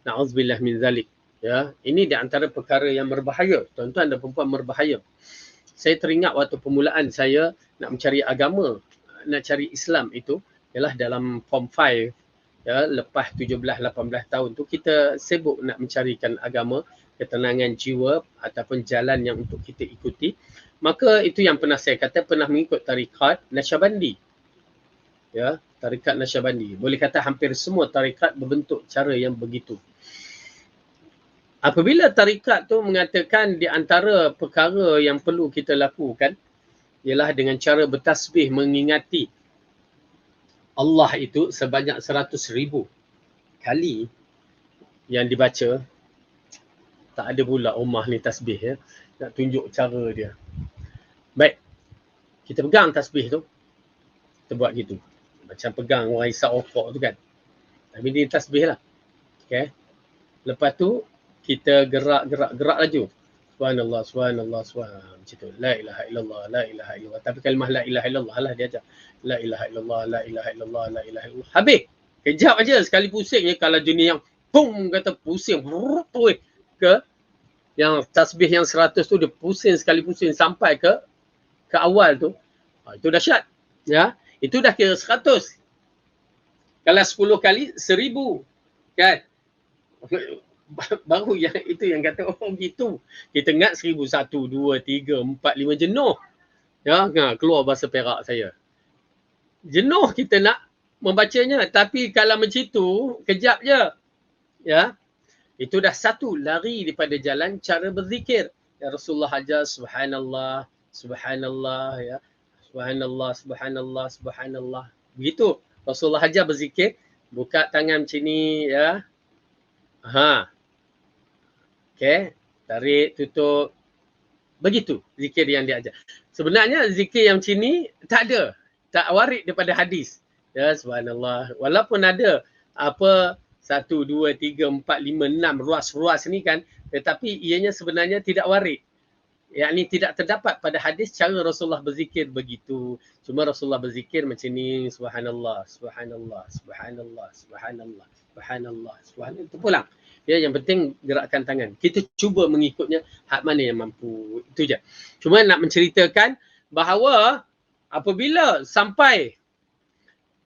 Na'udzubillah min zalik. Ya, ini di antara perkara yang berbahaya, tuan-tuan dan puan-puan, berbahaya. Saya teringat waktu permulaan saya nak mencari agama, nak cari Islam itu ialah dalam form 5, ya, lepas 17-18 tahun tu kita sibuk nak mencarikan agama, ketenangan jiwa ataupun jalan yang untuk kita ikuti. Maka itu yang pernah saya kata, pernah mengikut tarikat Naqsyabandi. Ya, tarikat Naqsyabandi. Boleh kata hampir semua tarikat berbentuk cara yang begitu. Apabila tarikat tu mengatakan di antara perkara yang perlu kita lakukan ialah dengan cara bertasbih mengingati Allah itu sebanyak 100,000 kali yang dibaca. Tak ada pula Omar ni tasbih, ya. Nak tunjuk cara dia. Baik. Kita pegang tasbih tu. Kita buat gitu. Macam pegang orang isap rokok tu kan. Tapi ni tasbih lah. Okay. Lepas tu kita gerak laju. Subhanallah, subhanallah, subhanallah. Macam tu. La ilaha illallah, la ilaha illallah. Tapi kalimah la ilaha illallah lah dia ajar. La ilaha illallah, la ilaha illallah, la ilaha illallah. Habis. Kejap aja sekali pusing ya. Kalau jenis yang pum kata pusing. Ke yang tasbih yang 100 tu dia pusing sekali pusing sampai ke awal tu. Itu dahsyat. Ya. Itu dah kira 100. Kalau 10 kali 1000. Kan? Baru yang itu yang kata oh gitu. Kita ingat 1000, 1, 2, 3, 4, 5 jenuh. Ya, keluar bahasa Perak saya. Jenuh kita nak membacanya, tapi kalau macam tu kejap je. Ya. Itu dah satu lari daripada jalan cara berzikir. Ya, Rasulullah ajar subhanallah, subhanallah, ya. Subhanallah, subhanallah, subhanallah. Begitu Rasulullah ajar berzikir, buka tangan macam ni, ya. Okey, tarik, tutup. Begitu zikir yang dia ajar. Sebenarnya zikir yang macam ni tak ada. Tak warid daripada hadis. Ya, subhanallah. Walaupun ada apa 1, 2, 3, 4, 5, 6 ruas-ruas ni kan, tetapi ianya sebenarnya tidak warid. Yakni tidak terdapat pada hadis cara Rasulullah berzikir begitu. Cuma Rasulullah berzikir macam ni, subhanallah, subhanallah, subhanallah, subhanallah, subhanallah, subhanallah. Itu pulang. Ya, yang penting gerakkan tangan. Kita cuba mengikutnya hak mana yang mampu. Itu je. Cuma nak menceritakan bahawa apabila sampai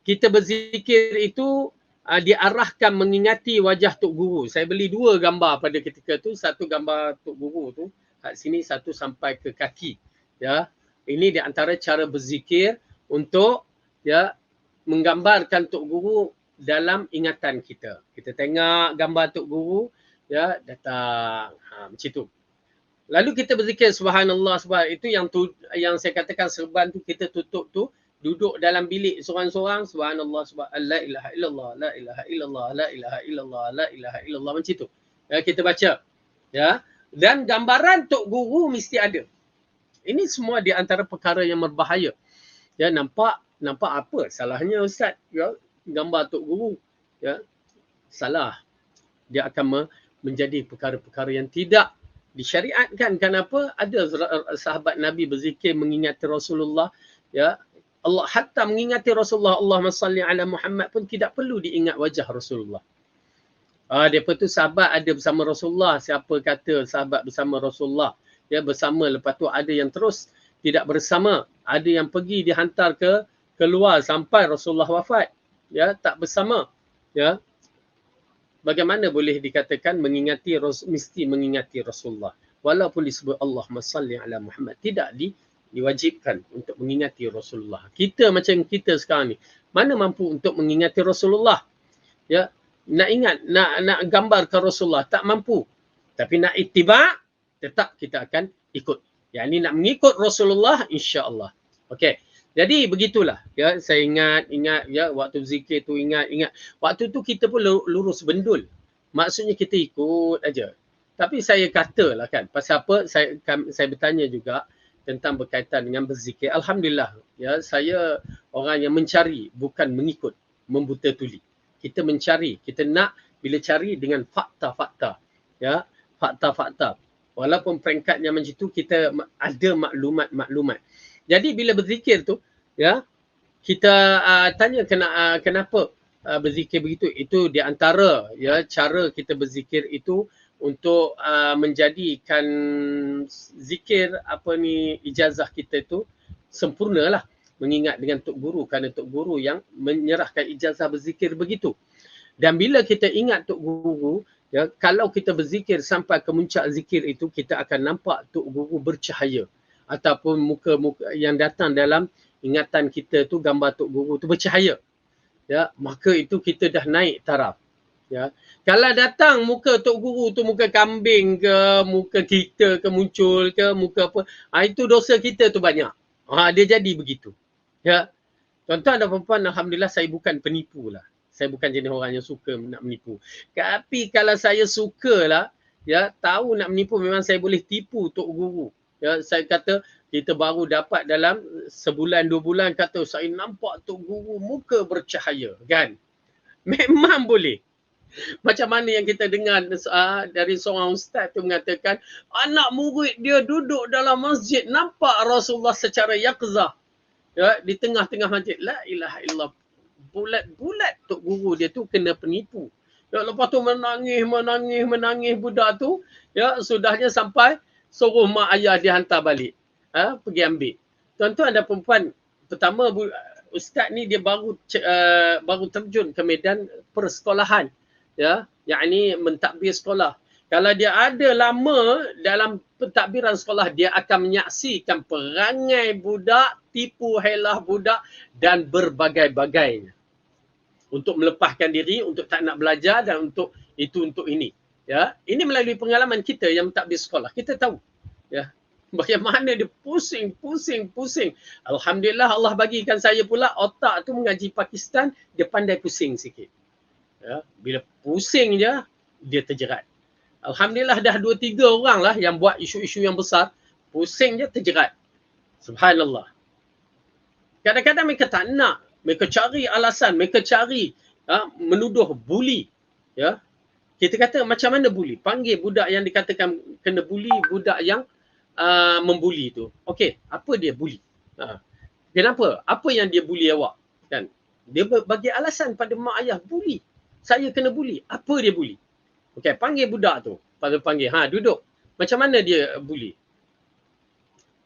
kita berzikir itu diarahkan mengingati wajah Tok Guru. Saya beli 2 gambar pada ketika tu. Satu gambar Tok Guru tu kat sini, satu sampai ke kaki. Ya, ini di antara cara berzikir untuk ya menggambarkan Tok Guru dalam ingatan kita. Kita tengok gambar Tok Guru, ya, datang. Macam tu. Lalu kita berzikir subhanallah, subhanallah. Itu yang saya katakan serban tu kita tutup tu, duduk dalam bilik seorang-seorang, subhanallah, subhanallah, la ilaha illallah, la ilaha illallah, la ilaha illallah, la ilaha illallah, macam tu. Ya, kita baca. Ya. Dan gambaran Tok Guru mesti ada. Ini semua di antara perkara yang berbahaya. Ya, nampak apa salahnya Ustaz? Ya, gambar Tok Guru. Ya, salah. Dia akan menjadi perkara-perkara yang tidak disyariatkan. Kenapa? Ada sahabat Nabi berzikir mengingati Rasulullah. Ya, Allah hatta mengingati Rasulullah, Allahumma salli ala Muhammad pun tidak perlu diingat wajah Rasulullah. Depa tu sahabat ada bersama Rasulullah. Siapa kata sahabat bersama Rasulullah? Ya, bersama, lepas tu ada yang terus tidak bersama. Ada yang pergi dihantar ke keluar sampai Rasulullah wafat. Ya, tak bersama. Ya. Bagaimana boleh dikatakan mesti mengingati Rasulullah? Walaupun disebut Allahumma salli ala Muhammad, tidak diwajibkan untuk mengingati Rasulullah. Kita macam kita sekarang ni, mana mampu untuk mengingati Rasulullah? Ya, nak ingat, nak gambarkan Rasulullah, tak mampu. Tapi nak ittiba', tetap kita akan ikut. Yang ni nak mengikut Rasulullah, insya-Allah. Okey. Jadi begitulah. Ya, saya ingat ya, waktu zikir tu ingat. Waktu tu kita pun lurus bendul. Maksudnya kita ikut aja. Tapi saya katalah kan, pasal apa saya bertanya juga tentang berkaitan dengan berzikir. Alhamdulillah, ya, saya orang yang mencari, bukan mengikut, membuta tuli. Kita mencari, kita nak bila cari dengan fakta-fakta. Ya, fakta-fakta. Walaupun peringkatnya macam tu, kita ada maklumat-maklumat. Jadi bila berzikir tu, ya, kita tanya kenapa berzikir begitu. Itu di antara ya cara kita berzikir itu untuk menjadikan zikir ijazah kita itu sempurnalah. Mengingat dengan Tok Guru, kerana Tok Guru yang menyerahkan ijazah berzikir begitu. Dan bila kita ingat Tok Guru, ya, kalau kita berzikir sampai ke muncak zikir itu, kita akan nampak Tok Guru bercahaya. Ataupun muka-muka yang datang dalam ingatan kita tu, gambar Tok Guru tu bercahaya. Ya, maka itu kita dah naik taraf. Ya. Kalau datang muka Tok Guru tu muka kambing ke, muka kita ke muncul ke, muka apa, itu dosa kita tu banyak. Dia jadi begitu. Ya. Tuan-tuan dan puan-puan, alhamdulillah saya bukan penipu lah. Saya bukan jenis orang yang suka nak menipu. Tapi kalau saya sukalah, ya, tahu nak menipu, memang saya boleh tipu Tok Guru. Ya, saya kata kita baru dapat dalam sebulan 2 bulan, kata saya nampak Tok Guru muka bercahaya, kan? Memang boleh. Macam mana yang kita dengar dari seorang ustaz tu mengatakan anak murid dia duduk dalam masjid nampak Rasulullah secara yaqzah. Ya, di tengah-tengah masjid. La ilaha illallah. Bulat-bulat Tok Guru dia tu kena penipu. Ya, lepas tu menangis budak tu. Ya, sudahnya sampai suruh mak ayah dia hantar balik. Pergi ambil. Tuan-tuan dan perempuan, pertama ustaz ni dia baru terjun ke medan persekolahan. Ya, yakni mentadbir sekolah. Kalau dia ada lama dalam pentadbiran sekolah, dia akan menyaksikan perangai budak, tipu helah budak dan berbagai-bagainya. Untuk melepaskan diri, untuk tak nak belajar dan untuk ini. Ya, ini melalui pengalaman kita yang mentadbir sekolah. Kita tahu. Ya, bagaimana dia pusing. Alhamdulillah Allah bagikan saya pula otak tu mengaji Pakistan, dia pandai pusing sikit. Ya, bila pusing je, dia terjerat. Alhamdulillah dah 2-3 orang lah yang buat isu-isu yang besar, pusing je terjerat. Subhanallah. Kadang-kadang mereka tak nak, mereka cari alasan, mereka cari menuduh bully. Ya. Kita kata macam mana bully? Panggil budak yang dikatakan kena bully, budak yang membuli tu. Okey, apa dia bully? Kenapa? Apa yang dia bully awak? Kan? Dia bagi alasan pada mak ayah, bully. Saya kena bully. Apa dia bully? Okey, panggil budak tu. Panggil, duduk. Macam mana dia bully?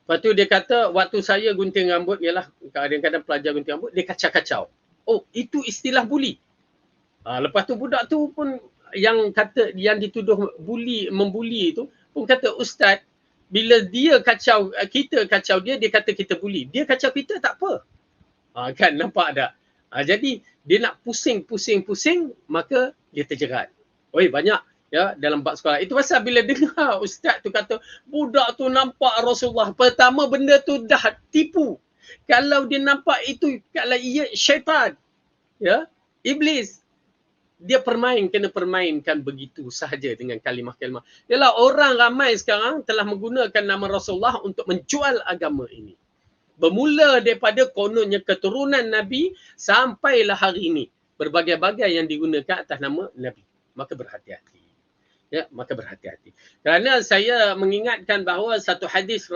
Lepas tu dia kata, waktu saya gunting rambut, ialah kadang-kadang pelajar gunting rambut, dia kacau-kacau. Oh, itu istilah bully. Lepas tu budak tu pun yang kata, yang dituduh membuli itu pun kata, Ustaz, bila dia kacau, kita kacau dia kata kita bully. Dia kacau kita tak apa. Kan, nampak tak? Jadi dia nak pusing, maka dia terjerat. Oi, banyak ya dalam bab sekolah. Itu pasal bila dengar ustaz tu kata budak tu nampak Rasulullah, pertama benda tu dah tipu. Kalau dia nampak itu, kalau ia syaitan, ya, iblis, dia kena permainkan begitu sahaja dengan kalimah-kalimah. Yalah, orang ramai sekarang telah menggunakan nama Rasulullah untuk menjual agama ini. Bermula daripada kononnya keturunan Nabi sampailah hari ini. Berbagai-bagai yang digunakan atas nama Nabi. Maka berhati-hati. Ya, maka berhati-hati. Kerana saya mengingatkan bahawa satu hadis,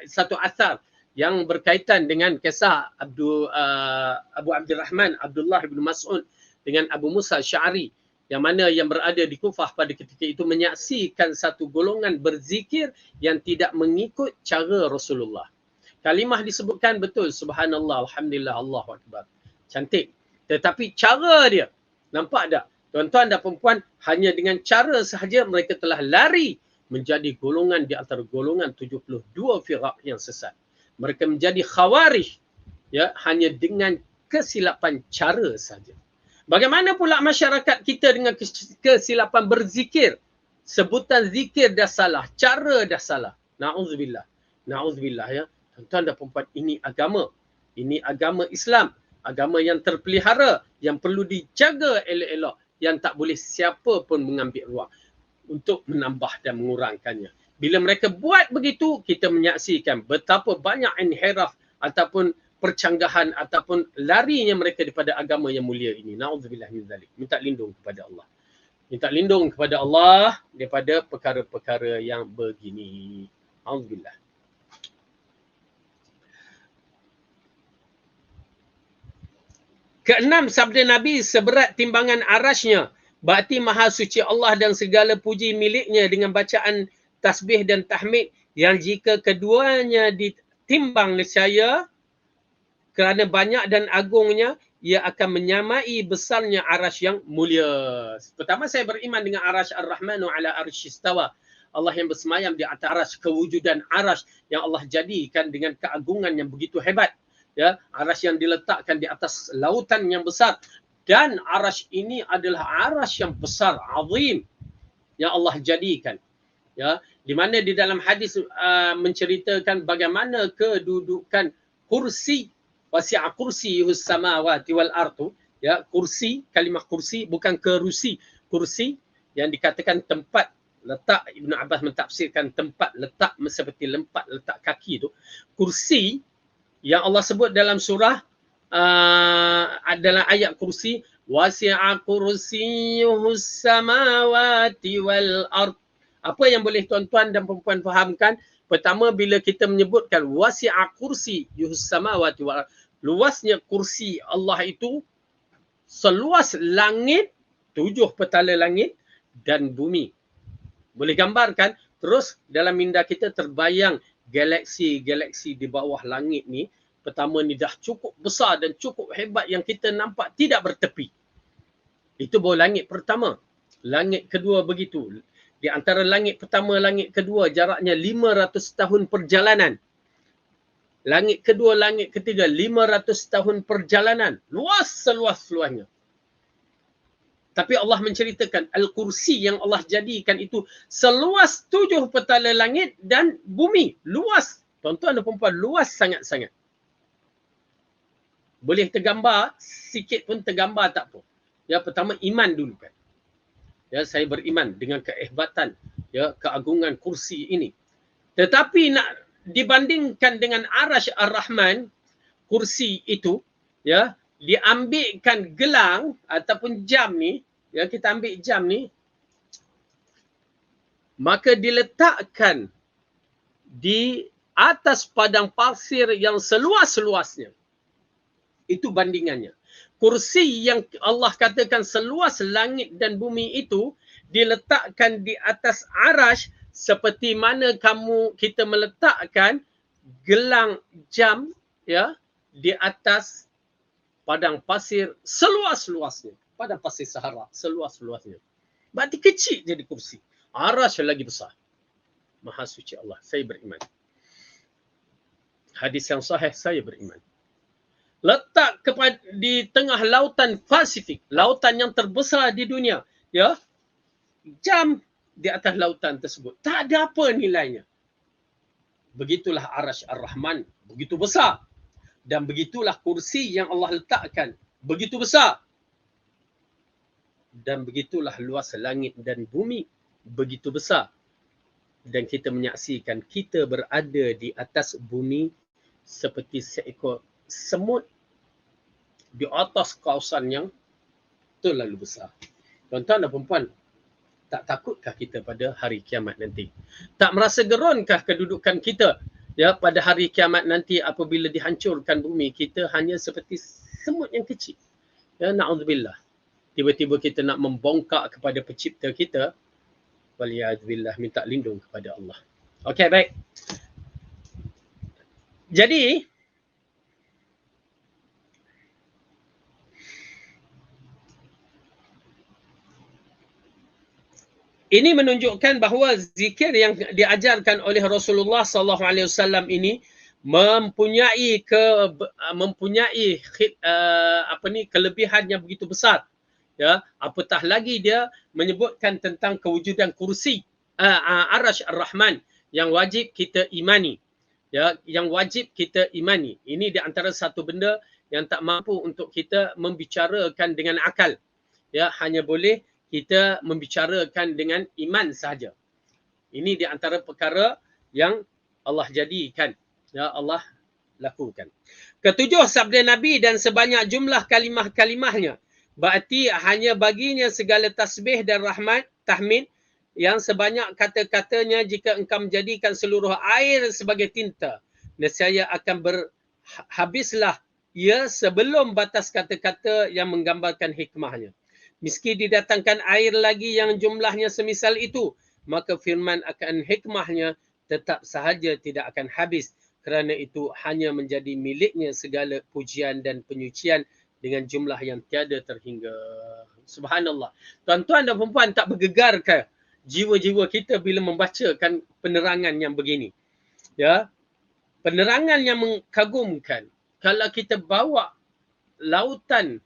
satu asar yang berkaitan dengan kisah Abu Abdurrahman Abdullah bin Mas'ud dengan Abu Musa Sy'ari, yang mana yang berada di Kufah pada ketika itu menyaksikan satu golongan berzikir yang tidak mengikut cara Rasulullah. Kalimah disebutkan betul, subhanallah, alhamdulillah, Allahu akbar. Cantik. Tetapi cara dia, nampak tak? Tuan-tuan dan puan-puan, hanya dengan cara sahaja mereka telah lari menjadi golongan di antara golongan 72 firaq yang sesat. Mereka menjadi khawarij, ya, hanya dengan kesilapan cara saja. Bagaimana pula masyarakat kita dengan kesilapan berzikir? Sebutan zikir dah salah, cara dah salah. Na'udzubillah. Na'udzubillah, ya. Tuan-tuan dan puan-puan, ini agama. Ini agama Islam. Agama yang terpelihara, yang perlu dijaga elok-elok, yang tak boleh siapa pun mengambil ruang untuk menambah dan mengurangkannya. Bila mereka buat begitu, kita menyaksikan betapa banyak inhiraf ataupun percanggahan ataupun larinya mereka daripada agama yang mulia ini. Na'udzubillah min zalik. Minta lindung kepada Allah. Minta lindung kepada Allah daripada perkara-perkara yang begini. Na'udzubillah. Keenam, sabda Nabi, seberat timbangan arasnya, berarti maha suci Allah dan segala puji miliknya dengan bacaan tasbih dan tahmid, yang jika keduanya ditimbang nescaya kerana banyak dan agungnya, ia akan menyamai besarnya arasy yang mulia. Pertama, saya beriman dengan arasy Ar-Rahmanu ala arsy istawa. Allah yang bersemayam di atas arasy, kewujudan arasy yang Allah jadikan dengan keagungan yang begitu hebat. Ya, arasy yang diletakkan di atas lautan yang besar, dan arasy ini adalah arasy yang besar, azim, yang Allah jadikan. Ya, di mana di dalam hadis menceritakan bagaimana kedudukan kursi, wasi'a kursiyuhus samawati wal ardu, ya, kursi, kalimah kursi bukan kerusi, kursi yang dikatakan tempat letak. Ibnu Abbas mentafsirkan tempat letak seperti letak kaki tu. Kursi yang Allah sebut dalam surah adalah ayat kursi, wasi'a kursiyuhus samawati wal ard. Apa yang boleh tuan-tuan dan puan-puan fahamkan? Pertama, bila kita menyebutkan wasi'a kursiyuhus samawati wal ard, luasnya kursi Allah itu seluas langit, 7 petala langit dan bumi. Boleh gambarkan? Terus dalam minda kita terbayang galaksi-galaksi di bawah langit ni. Pertama ni dah cukup besar dan cukup hebat yang kita nampak tidak bertepi. Itu baru langit pertama. Langit kedua begitu. Di antara langit pertama, langit kedua jaraknya 500 tahun perjalanan. Langit kedua, langit ketiga 500 tahun perjalanan. Luas seluas-luasnya. Tapi Allah menceritakan Al-Kursi yang Allah jadikan itu seluas 7 petala langit dan bumi. Luas. Tuan-tuan dan puan-puan, luas sangat-sangat. Boleh tergambar, sikit pun tergambar tak apa. Ya, pertama iman dulu kan. Ya, saya beriman dengan kehebatan, ya, keagungan kursi ini. Tetapi nak dibandingkan dengan arasy Ar-Rahman, kursi itu, ya, diambilkan gelang ataupun jam ni, Ya, kita ambil jam ni, maka diletakkan di atas padang pasir yang seluas-luasnya. Itu bandingannya. Kursi yang Allah katakan seluas langit dan bumi itu diletakkan di atas arash seperti mana kita meletakkan gelang jam, ya, di atas padang pasir seluas-luasnya. Padang pasir Sahara seluas-luasnya. Berarti kecil jadi kursi. Arash lagi besar. Maha suci Allah. Saya beriman. Hadis yang sahih, saya beriman. Letak di tengah lautan Pasifik, lautan yang terbesar di dunia, ya. Jam di atas lautan tersebut. Tak ada apa nilainya. Begitulah Arash Ar-Rahman, begitu besar. Dan begitulah kursi yang Allah letakkan, begitu besar. Dan begitulah luas langit dan bumi, begitu besar. Dan kita menyaksikan kita berada di atas bumi seperti seekor semut di atas kawasan yang terlalu besar. Tuan-tuan dan puan-puan, tak takutkah kita pada hari kiamat nanti? Tak merasa geronkah kedudukan kita, ya, pada hari kiamat nanti apabila dihancurkan bumi, kita hanya seperti semut yang kecil. Ya, na'udzubillah. Tiba-tiba kita nak membongkak kepada pencipta kita. Waliyadzubillah, minta lindung kepada Allah. Okey, baik. Jadi, ini menunjukkan bahawa zikir yang diajarkan oleh Rasulullah SAW ini mempunyai kelebihan yang begitu besar. Ya, apatah lagi dia menyebutkan tentang kewujudan kursi Arash Ar-Rahman yang wajib kita imani. Ya, yang wajib kita imani. Ini di antara satu benda yang tak mampu untuk kita membicarakan dengan akal. Ya, hanya boleh kita membicarakan dengan iman sahaja. Ini di antara perkara yang Allah jadikan, ya, Allah lakukan. Ketujuh, sabda Nabi dan sebanyak jumlah kalimah-kalimahnya. Berarti hanya baginya segala tasbih dan rahmat, tahmid yang sebanyak kata-katanya. Jika engkau menjadikan seluruh air sebagai tinta, nescaya akan habislah ia sebelum batas kata-kata yang menggambarkan hikmahnya. Meski didatangkan air lagi yang jumlahnya semisal itu, maka firman akan hikmahnya tetap sahaja tidak akan habis. Kerana itu hanya menjadi miliknya segala pujian dan penyucian dengan jumlah yang tiada terhingga. Subhanallah. Tuan-tuan dan puan-puan, tak bergegarkah jiwa-jiwa kita bila membacakan penerangan yang begini? Ya, penerangan yang mengagumkan. Kalau kita bawa lautan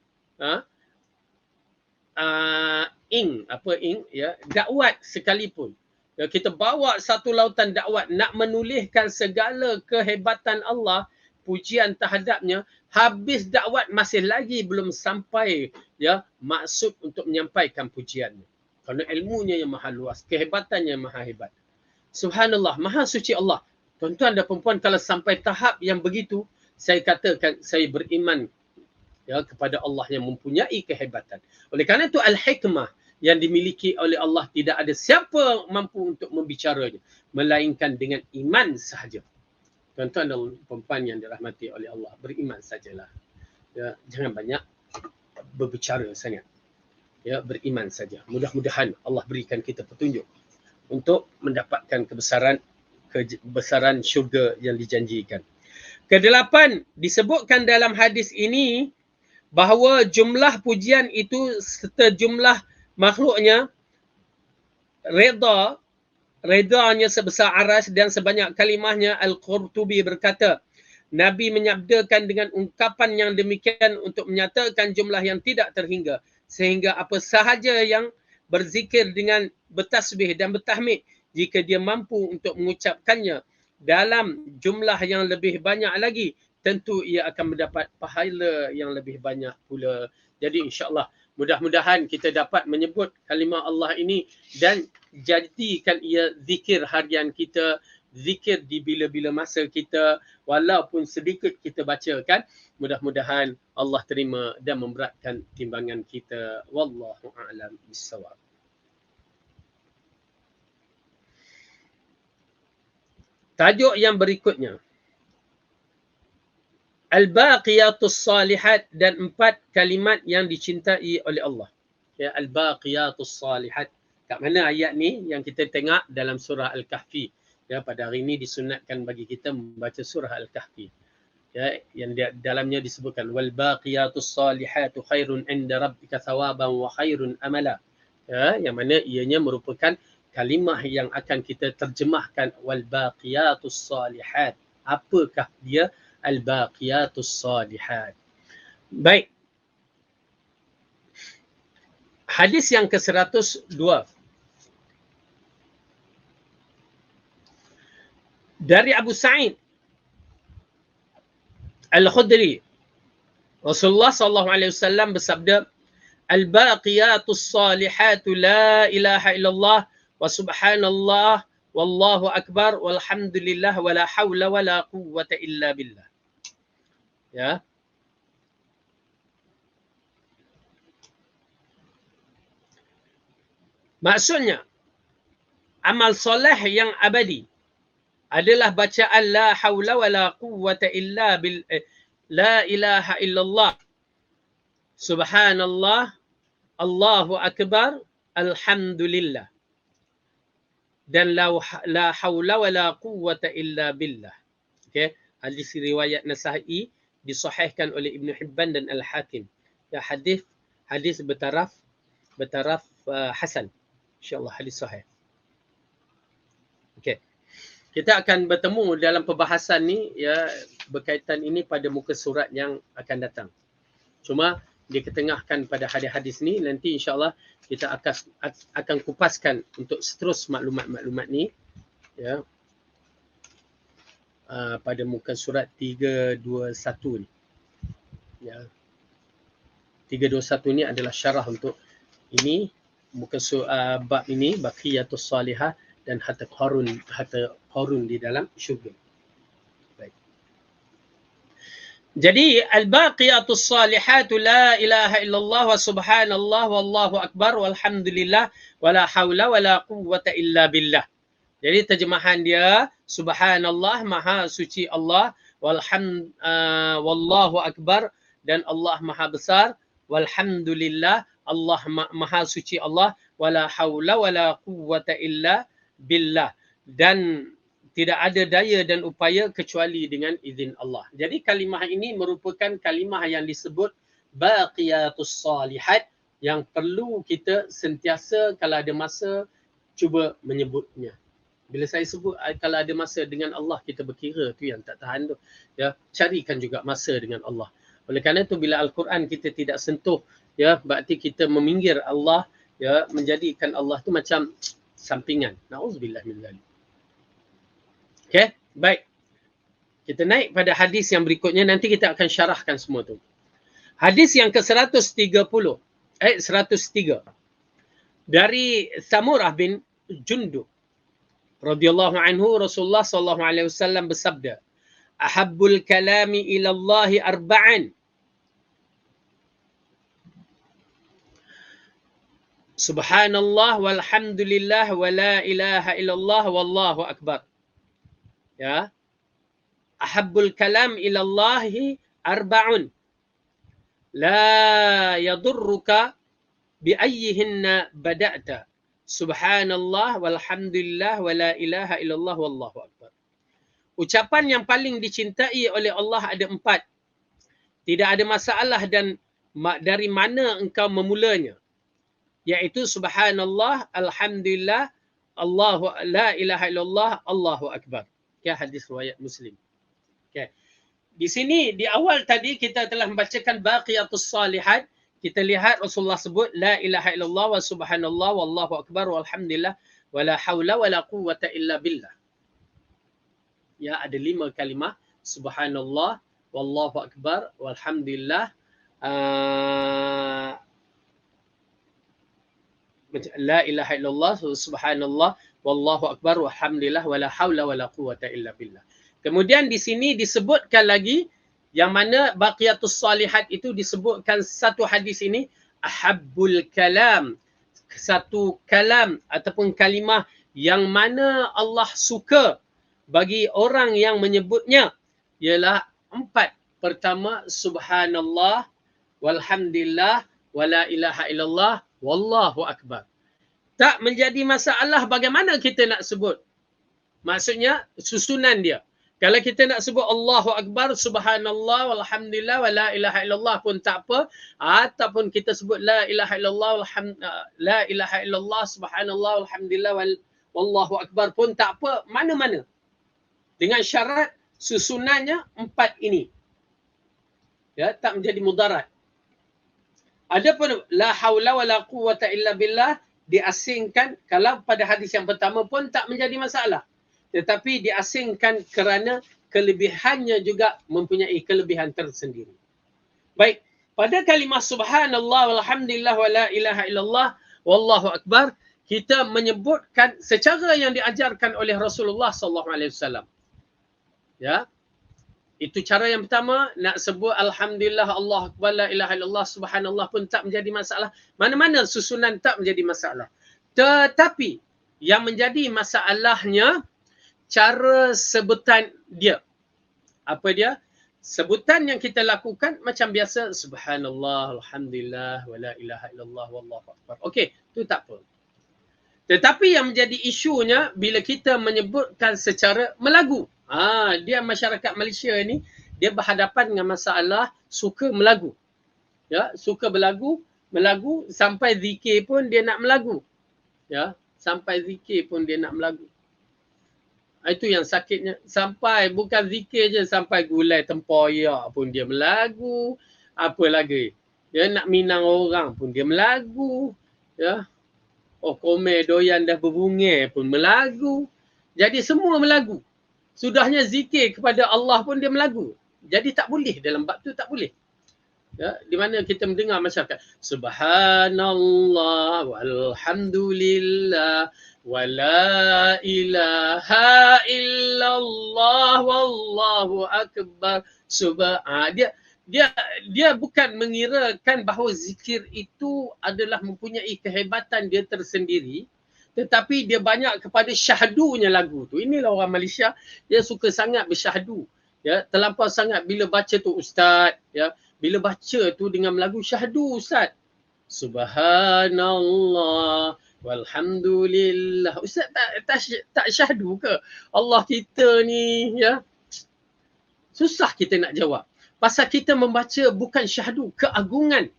dakwat sekalipun, ya, kita bawa satu lautan dakwat nak menuliskan segala kehebatan Allah, pujian terhadapnya, habis dakwat masih lagi belum sampai, ya, maksud untuk menyampaikan pujiannya. Kerana ilmunya yang maha luas, kehebatannya yang maha hebat. Subhanallah, maha suci Allah. Tuan-tuan dan puan-puan, kalau sampai tahap yang begitu, saya katakan saya beriman, ya, kepada Allah yang mempunyai kehebatan. Oleh kerana itu al-hikmah yang dimiliki oleh Allah tidak ada siapa mampu untuk membicaranya melainkan dengan iman sahaja. Tuan-tuan dan puan-puan yang dirahmati oleh Allah, beriman sajalah. Ya, jangan banyak berbicara sangat. Ya, beriman saja. Mudah-mudahan Allah berikan kita petunjuk untuk mendapatkan kebesaran syurga yang dijanjikan. Kedelapan, disebutkan dalam hadis ini bahawa jumlah pujian itu serta jumlah makhluknya, redanya sebesar aras dan sebanyak kalimahnya. Al-Qurtubi berkata, Nabi menyabdakan dengan ungkapan yang demikian untuk menyatakan jumlah yang tidak terhingga. Sehingga apa sahaja yang berzikir dengan bertasbih dan bertahmid, jika dia mampu untuk mengucapkannya dalam jumlah yang lebih banyak lagi, tentu ia akan mendapat pahala yang lebih banyak pula. Jadi insya-Allah mudah-mudahan kita dapat menyebut kalimah Allah ini dan jadikan ia zikir harian kita. zikir di bila-bila masa kita, walaupun sedikit kita bacakan, mudah-mudahan Allah terima dan memberatkan timbangan kita. Wallahu a'lam bissawab. Tajuk yang berikutnya, Al-Baqiyatus Salihat, dan 4 kalimat yang dicintai oleh Allah. Ya, Al-Baqiyatus Salihat. Kat mana ayat ni? Yang kita tengok dalam surah Al-Kahfi. Ya, pada hari ini disunatkan bagi kita membaca surah Al-Kahfi. Ya, yang dalamnya disebutkan wal baqiyatus salihatu khairun 'inda rabbika thawaban wa khairun amala. Ya, yang mana ianya merupakan kalimah yang akan kita terjemahkan wal baqiyatus salihat. Apakah dia al baqiyatus salihat? Baik. Hadis yang ke-102. Dari Abu Sa'id Al-Khudri, Rasulullah SAW bersabda, Al-Baqiyatus Salihatu la ilaha illallah wa subhanallah wallahu akbar walhamdulillah wa la hawla wa la quwwata illa billah. Ya. Maksudnya, amal soleh yang abadi adalah bacaan la haula wa la quwwata illa billah, la ilaha illallah, subhanallah, Allahu akbar, alhamdulillah, dan la haula wa la quwwata illa billah. Okey, hadis riwayat Nasa'i disahihkan oleh Ibn Hibban dan Al-Hakim. Ya, hadis bertaraf hasan. Insya-Allah hadis sahih. Okey. Kita akan bertemu dalam perbahasan ni, ya, berkaitan ini pada muka surat yang akan datang. Cuma diketengahkan pada hadis-hadis ni, nanti insya-Allah kita akan kupaskan untuk seterus maklumat-maklumat ni, ya, pada muka surat 321 ni. Ya. 321 ni adalah syarah untuk ini, muka surat bab ini, Baqiyatus Salihah dan harta qarun di dalam syurga. Baik. Jadi al-baqiyatus salihatu la ilaha illallah wa subhanallah wallahu akbar walhamdulillah wala haula wala quwwata illa billah. Jadi terjemahan dia, subhanallah, maha suci Allah, wallahu akbar, dan Allah maha besar, walhamdulillah, Allah maha suci Allah, wala haula wala quwwata illa billah, dan tidak ada daya dan upaya kecuali dengan izin Allah. Jadi kalimah ini merupakan kalimah yang disebut baqiyatus salihat, yang perlu kita sentiasa kalau ada masa cuba menyebutnya. Bila saya sebut kalau ada masa dengan Allah, kita berkira tu yang tak tahan tu. Ya, carikan juga masa dengan Allah. Oleh kerana itu bila Al-Quran kita tidak sentuh, ya, berarti kita meminggir Allah, ya, menjadikan Allah tu macam sampingan. Nauzubillah min zalik. Okey, baik. Kita naik pada hadis yang berikutnya, nanti kita akan syarahkan semua tu. Hadis yang ke-103. Dari Samurah bin Jundub radhiyallahu anhu, Rasulullah sallallahu alaihi wasallam bersabda, "Ahabbul kalami ila Allah arba'an." Subhanallah walhamdulillah wa la ilaha illallah wallahu akbar. Ya. Ahabbul kalam ila Allah arba'un. La yadurruka bi ayyihinna bada'ta. Subhanallah walhamdulillah wa la ilaha illallah wallahu akbar. Ucapan yang paling dicintai oleh Allah ada 4. Tidak ada masalah dan dari mana engkau memulanya, iaitu subhanallah, alhamdulillah, Allahu la ilaha illallah, Allahu akbar. Ya, hadis riwayat Muslim. Okay. Di sini di awal tadi kita telah membacakan baqiyatus salihat. Kita lihat Rasulullah sebut la ilaha illallah wa subhanallah wallahu akbar walhamdulillah wala haula wala quwwata illa billah. Ya, ada 5 kalimah, subhanallah, wallahu akbar, walhamdulillah, la ilaha illallah, subhanallah, wallahu akbar, walhamdulillah, wala haula wala quwata illa billah. Kemudian di sini disebutkan lagi yang mana baqiyatus salihat itu disebutkan satu hadis ini, ahabbul kalam, satu kalam ataupun kalimah yang mana Allah suka bagi orang yang menyebutnya ialah 4. Pertama, subhanallah, walhamdulillah, wala ilaha illallah, wallahu akbar. Tak menjadi masalah bagaimana kita nak sebut. Maksudnya susunan dia. Kalau kita nak sebut Allahu Akbar, subhanallah, walhamdulillah, wala ilaha illallah pun tak apa. Ataupun kita sebut la ilaha illallah, la ilaha illallah, subhanallah, walhamdulillah, wallahu akbar pun tak apa. Mana-mana. Dengan syarat susunannya 4 ini. Ya, tak menjadi mudarat. Adapun la haula wala quwata illa billah diasingkan, kalau pada hadis yang pertama pun tak menjadi masalah. Tetapi diasingkan kerana kelebihannya juga mempunyai kelebihan tersendiri. Baik, pada kalimah subhanallah walhamdulillah wala ilaha illallah wallahu akbar, kita menyebutkan secara yang diajarkan oleh Rasulullah sallallahu alaihi wasallam. Ya. Itu cara yang pertama, nak sebut alhamdulillah, Allah akbar, la ilaha illallah, subhanallah pun tak menjadi masalah. Mana-mana susunan tak menjadi masalah. Tetapi yang menjadi masalahnya cara sebutan dia. Apa dia? Sebutan yang kita lakukan macam biasa, subhanallah, alhamdulillah, wala ilaha illallah, wallahu akbar. Okey, tu tak apa. Tetapi yang menjadi isunya bila kita menyebutkan secara melagu. Dia masyarakat Malaysia ni, dia berhadapan dengan masalah suka melagu. Ya, suka melagu sampai zikir pun dia nak melagu. Ya, sampai zikir pun dia nak melagu. Itu yang sakitnya. Sampai bukan zikir je, sampai gulai tempoyak pun dia melagu. Apa lagi? Ya, nak minang orang pun dia melagu. Ya. Komel doyan dah berbunga pun melagu. Jadi semua melagu. Sudahnya zikir kepada Allah pun dia melagu. Jadi tak boleh, dalam bab tu tak boleh. Ya, di mana kita mendengar masyarakat subhanallah walhamdulillah wala ilaha illallah wallahu akbar. Dia bukan mengirakan bahawa zikir itu adalah mempunyai kehebatan dia tersendiri, tetapi dia banyak kepada syahdunya lagu tu. Inilah orang Malaysia, dia suka sangat bersyahdu. Ya, terlampau sangat bila baca tu ustaz, ya, bila baca tu dengan lagu syahdu ustaz. Subhanallah walhamdulillah. Ustaz tak syahdu ke? Allah kita ni, ya. Susah kita nak jawab. Pasal kita membaca bukan syahdu, keagungan.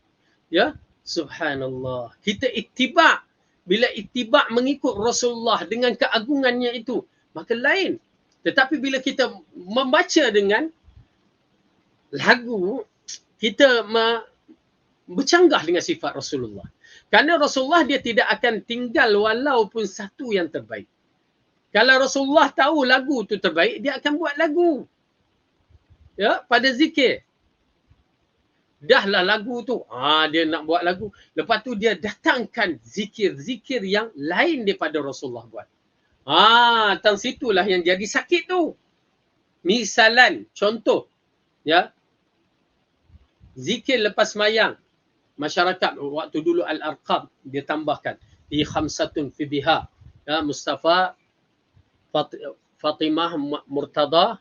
Ya, subhanallah. Kita ittiba'. Bila ittiba' mengikut Rasulullah dengan keagungannya itu, maka lain. Tetapi bila kita membaca dengan lagu, kita bercanggah dengan sifat Rasulullah. Kerana Rasulullah dia tidak akan tinggal walaupun satu yang terbaik. Kalau Rasulullah tahu lagu tu terbaik, dia akan buat lagu. Ya, pada zikir. Dahlah lagu tu. Dia nak buat lagu. Lepas tu dia datangkan zikir-zikir yang lain daripada Rasulullah buat. Tang situlah yang jadi sakit tu. Misalan, contoh. Ya. Zikir lepas mayang. Masyarakat waktu dulu Al-Arqam dia tambahkan. Di khamsatun fi biha. Ya, Mustafa, Fatimah, Murtada,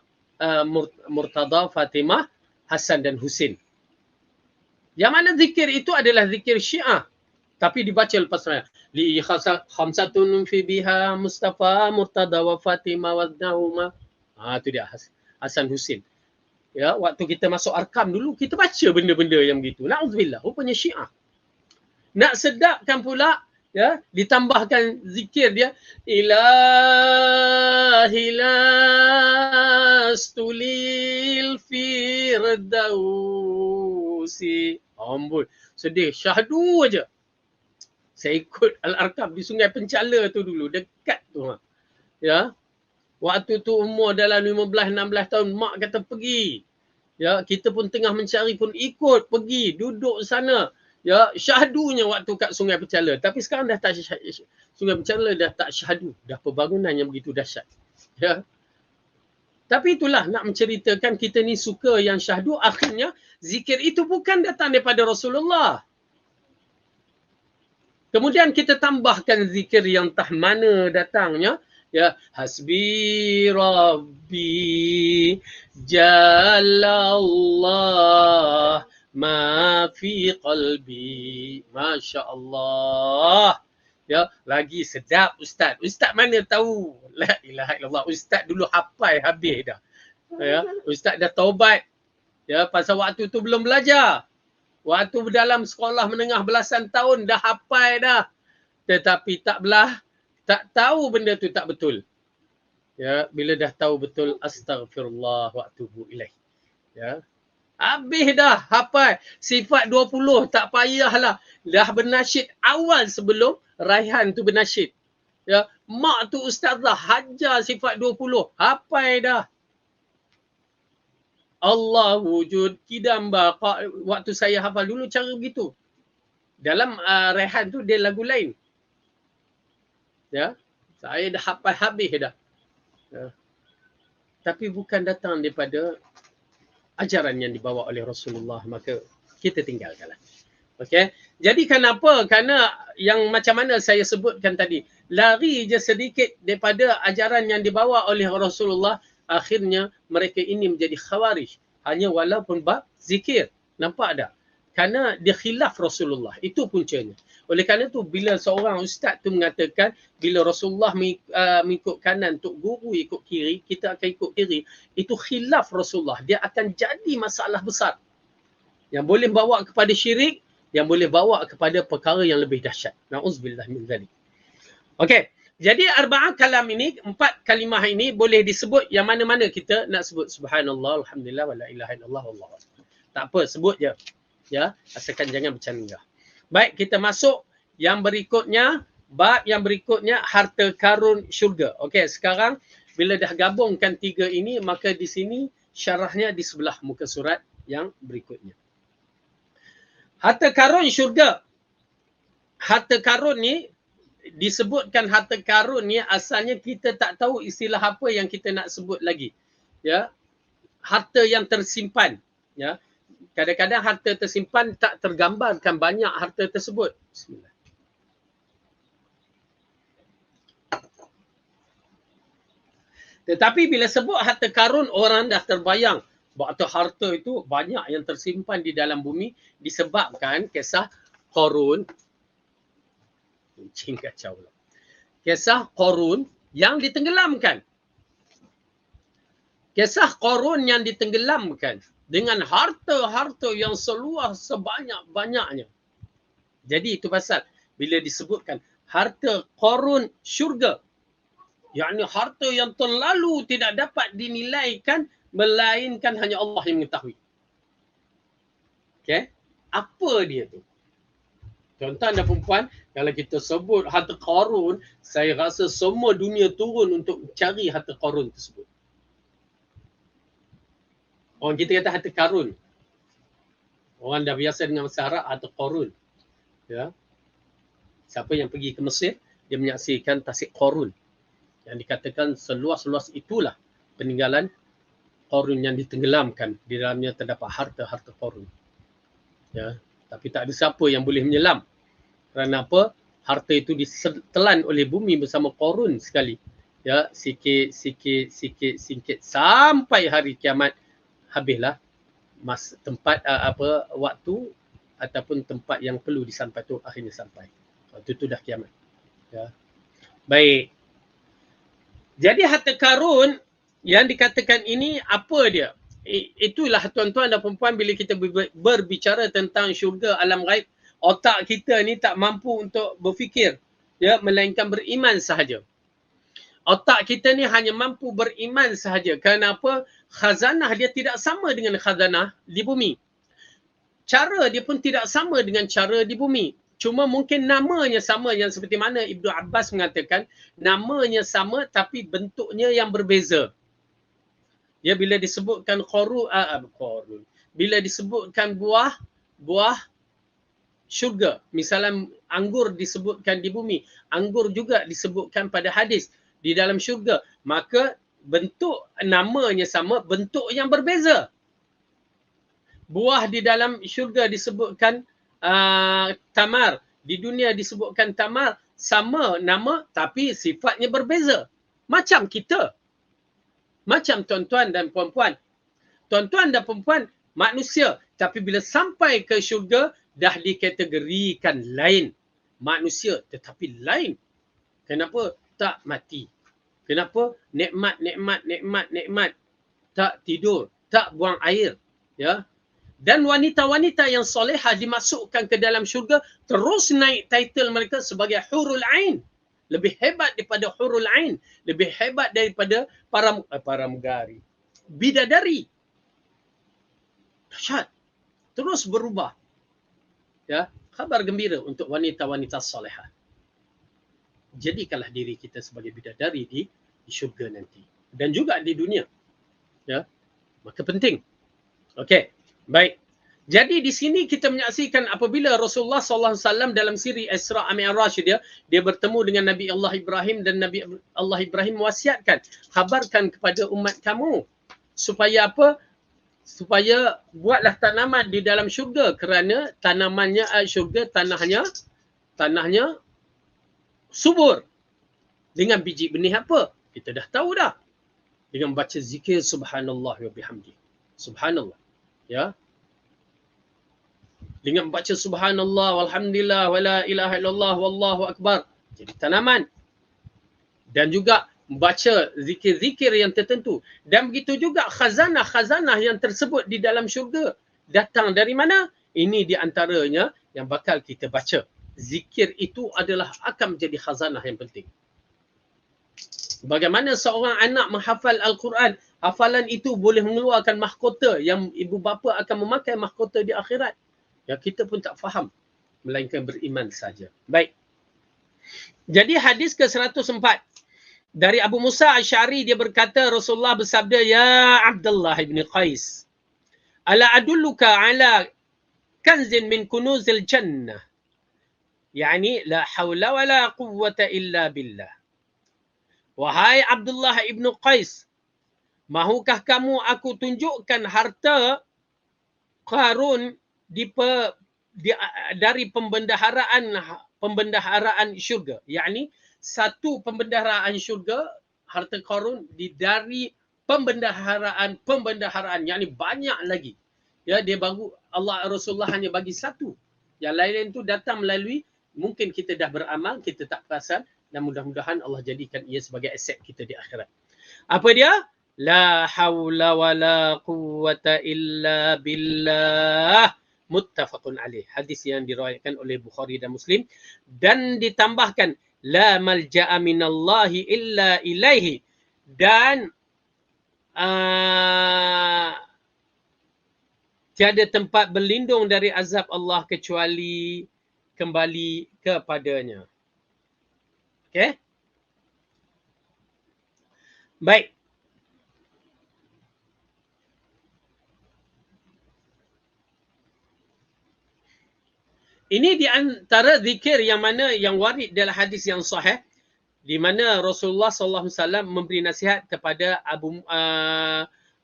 Fatimah, Hasan dan Husin. Yang mana zikir itu adalah zikir Syiah. Tapi dibaca lepas mayang. Li khamsatun fi biha Mustafa, Murtada wa Fatimah wa Nahuma. Itu dia Hasan Husin. Ya, waktu kita masuk Arkam dulu, kita baca benda-benda yang begitu. Na'udzubillah, rupanya Syiah. Nak sedapkan pula, ya, ditambahkan zikir dia. Ilahi lastulil firdausi. Ambul, sedih, syahdu aja. Saya ikut Al-Arkam di Sungai Pencala tu dulu, dekat tu. Ya. Waktu tu umur dalam 15-16 tahun, mak kata pergi. Ya, kita pun tengah mencari pun ikut pergi, duduk sana. Ya, syahdunya waktu kat Sungai Pecala. Tapi sekarang dah tak Sungai Pecala dah tak syahdu. Dah pembangunan yang begitu dahsyat. Ya. Tapi itulah nak menceritakan kita ni suka yang syahdu. Akhirnya zikir itu bukan datang daripada Rasulullah. Kemudian kita tambahkan zikir yang tah mana datangnya. Ya, hasbi rabbi jalallah ma fi qalbi. Masya Allah. Ya, lagi sedap Ustaz. Ustaz mana tahu? La ilaha illallah. Ustaz dulu hafal habis dah. Ya, Ustaz dah taubat. Ya, pasal waktu tu belum belajar. Waktu dalam sekolah menengah belasan tahun dah hafal dah. Tetapi tak tahu benda tu tak betul. Ya, bila dah tahu betul, astaghfirullah wa atubu ilaih. Ya. Habis dah hafal sifat 20, tak payahlah. Dah bernasyid awal sebelum Raihan tu bernasyid. Ya, mak tu ustazah hajar sifat 20, hafal dah. Allah wujud kidam baqa. Waktu saya hafal dulu cara begitu. Dalam Raihan tu dia lagu lain. Ya, saya dah hafal habis dah. Ya. Tapi bukan datang daripada ajaran yang dibawa oleh Rasulullah, maka kita tinggalkanlah. Okey. Jadi kenapa? Kerana yang macam mana saya sebutkan tadi, lari je sedikit daripada ajaran yang dibawa oleh Rasulullah, akhirnya mereka ini menjadi khawarij. Hanya walaupun bab zikir. Nampak tak? Kerana dia khilaf Rasulullah. Itu puncanya. Oleh kerana tu bila seorang ustaz tu mengatakan bila Rasulullah mengikut kanan, Tok Guru ikut kiri, kita akan ikut kiri. Itu khilaf Rasulullah. Dia akan jadi masalah besar. Yang boleh bawa kepada syirik, yang boleh bawa kepada perkara yang lebih dahsyat. Na'udzubillah min zalik. Okey. Jadi arba'ah kalam ini, 4 kalimah ini boleh disebut yang mana-mana kita nak sebut. Subhanallah, alhamdulillah, wa la ilaha illallah, wallahu akbar. Tak apa, sebut je. Ya, asalkan jangan bercanggah. Baik, kita masuk yang berikutnya, bab yang berikutnya, harta karun syurga. Okey, sekarang bila dah gabungkan 3 ini, maka di sini syarahnya di sebelah muka surat yang berikutnya. Harta karun syurga. Harta karun ni, disebutkan harta karun ni asalnya kita tak tahu istilah apa yang kita nak sebut lagi. Ya, harta yang tersimpan. Ya, kadang-kadang harta tersimpan tak tergambarkan banyak harta tersebut. Bismillah. Tetapi bila sebut harta karun, orang dah terbayang bahawa harta itu banyak yang tersimpan di dalam bumi disebabkan kisah Qarun. Kucing kacau lah. Kisah Qarun yang ditenggelamkan. Kisah Qarun yang ditenggelamkan dengan harta-harta yang seluas sebanyak-banyaknya. Jadi itu pasal bila disebutkan harta Qarun syurga, yakni harta yang terlalu tidak dapat dinilaikan melainkan hanya Allah yang mengetahui. Okey, apa dia tu? Tuan-tuan dan puan-puan, kalau kita sebut harta Qarun, saya rasa semua dunia turun untuk cari harta Qarun tersebut. Orang kita kata harta karun. Orang dah biasa dengan bahasa Arab harta Qarun. Ya. Siapa yang pergi ke Mesir, dia menyaksikan tasik Qarun. Yang dikatakan seluas-luas itulah peninggalan Qarun yang ditenggelamkan. Di dalamnya terdapat harta-harta Qarun. Ya. Tapi tak ada siapa yang boleh menyelam. Kerana apa? Harta itu ditelan oleh bumi bersama Qarun sekali. Ya, sikit sampai hari kiamat. Habislah tempat waktu ataupun tempat yang perlu disampai tu akhirnya sampai. Waktu tu dah kiamat. Ya. Baik. Jadi harta karun yang dikatakan ini apa dia? Itulah tuan-tuan dan puan-puan bila kita berbicara tentang syurga alam ghaib, otak kita ni tak mampu untuk berfikir, ya, melainkan beriman sahaja. Otak kita ni hanya mampu beriman sahaja. Kenapa? Khazanah dia tidak sama dengan khazanah di bumi. Cara dia pun tidak sama dengan cara di bumi. Cuma mungkin namanya sama, yang seperti mana Ibnu Abbas mengatakan, namanya sama tapi bentuknya yang berbeza. Ya, bila disebutkan Qarun, bila disebutkan buah syurga. Misalnya anggur disebutkan di bumi, anggur juga disebutkan pada hadis di dalam syurga. Maka bentuk namanya sama, bentuk yang berbeza. Buah di dalam syurga disebutkan tamar, di dunia disebutkan tamar, sama nama tapi sifatnya berbeza. Macam kita. Macam tuan-tuan dan puan-puan. Tuan-tuan dan puan-puan manusia, tapi bila sampai ke syurga dah dikategorikan lain. Manusia tetapi lain. Kenapa? Tak mati. Kenapa? Nikmat. Tak tidur, tak buang air, ya. Dan wanita-wanita yang solehah dimasukkan ke dalam syurga, terus naik title mereka sebagai hurul ain. Lebih hebat daripada hurul ain, lebih hebat daripada paramugari, bidadari. Dahsyat. Terus berubah. Ya, khabar gembira untuk wanita-wanita solehah. Jadikanlah diri kita sebagai bidadari di syurga nanti dan juga di dunia. Ya. Maka penting. Okey. Baik. Jadi di sini kita menyaksikan apabila Rasulullah SAW dalam siri Isra' Mi'raj dia bertemu dengan Nabi Allah Ibrahim, dan Nabi Allah Ibrahim wasiatkan, khabarkan kepada umat kamu supaya apa? Supaya buatlah tanaman di dalam syurga, kerana tanamannya syurga tanahnya subur. Dengan biji benih apa? Kita dah tahu dah. Dengan baca zikir subhanallah wa bihamdi. Subhanallah. Ya. Dengan baca subhanallah walhamdulillah wala ilaha illallah wallahu akbar. Jadi tanaman. Dan juga baca zikir-zikir yang tertentu. Dan begitu juga khazanah-khazanah yang tersebut di dalam syurga. Datang dari mana? Ini di antaranya yang bakal kita baca. Zikir itu adalah akan menjadi khazanah yang penting. Bagaimana seorang anak menghafal Al-Quran, hafalan itu boleh mengeluarkan mahkota yang ibu bapa akan memakai mahkota di akhirat. Yang kita pun tak faham, melainkan beriman saja. Baik. Jadi hadis ke-104 dari Abu Musa Asy'ari, dia berkata Rasulullah bersabda, ya Abdullah ibn Qais, ala adulluka ala kanzin min kunuzil jannah. Yani la hawla wa la quwwata illa billah. Wahai Abdullah ibn Qais, mahukah kamu aku tunjukkan harta Qarun dari pembendaharaan syurga. Yani satu pembendaharaan syurga, harta Qarun dari pembendaharaan, yani banyak lagi. Ya, dia baru Allah Rasulullah hanya bagi satu. Yang lain itu datang melalui, mungkin kita dah beramal, kita tak perasan, dan mudah-mudahan Allah jadikan ia sebagai aset kita di akhirat. Apa dia? La hawla wa la quwwata illa billah. Muttafaqun alaih. Hadis yang diriwayatkan oleh Bukhari dan Muslim. Dan ditambahkan, la malja'a minallahi illa ilaihi. Dan tiada tempat berlindung dari azab Allah kecuali kembali kepadanya. Okey? Baik. Ini di antara zikir yang mana yang warid dalam hadis yang sahih, di mana Rasulullah SAW memberi nasihat kepada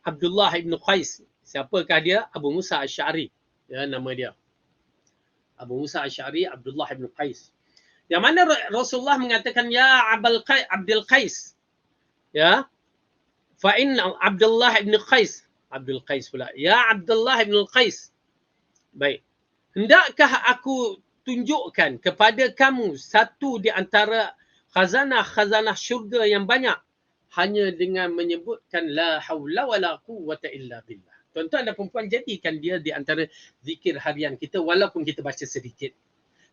Abdullah ibn Qais. Siapakah dia? Abu Musa Asy'ari. Ya, nama dia. Abu Musa Asy'ari, Abdullah ibn Qais. Yang mana Rasulullah mengatakan, ya Abdul Qais. Ya. Fa inna Abdullah ibn Qais. Abdul Qais pula. Ya Abdullah ibn Qais. Baik. Hendakkah aku tunjukkan kepada kamu satu di antara khazanah-khazanah syurga yang banyak hanya dengan menyebutkan la haula wala quwwata illa billah. Tuan-tuan dan puan-puan, jadikan dia di antara zikir harian kita walaupun kita baca sedikit.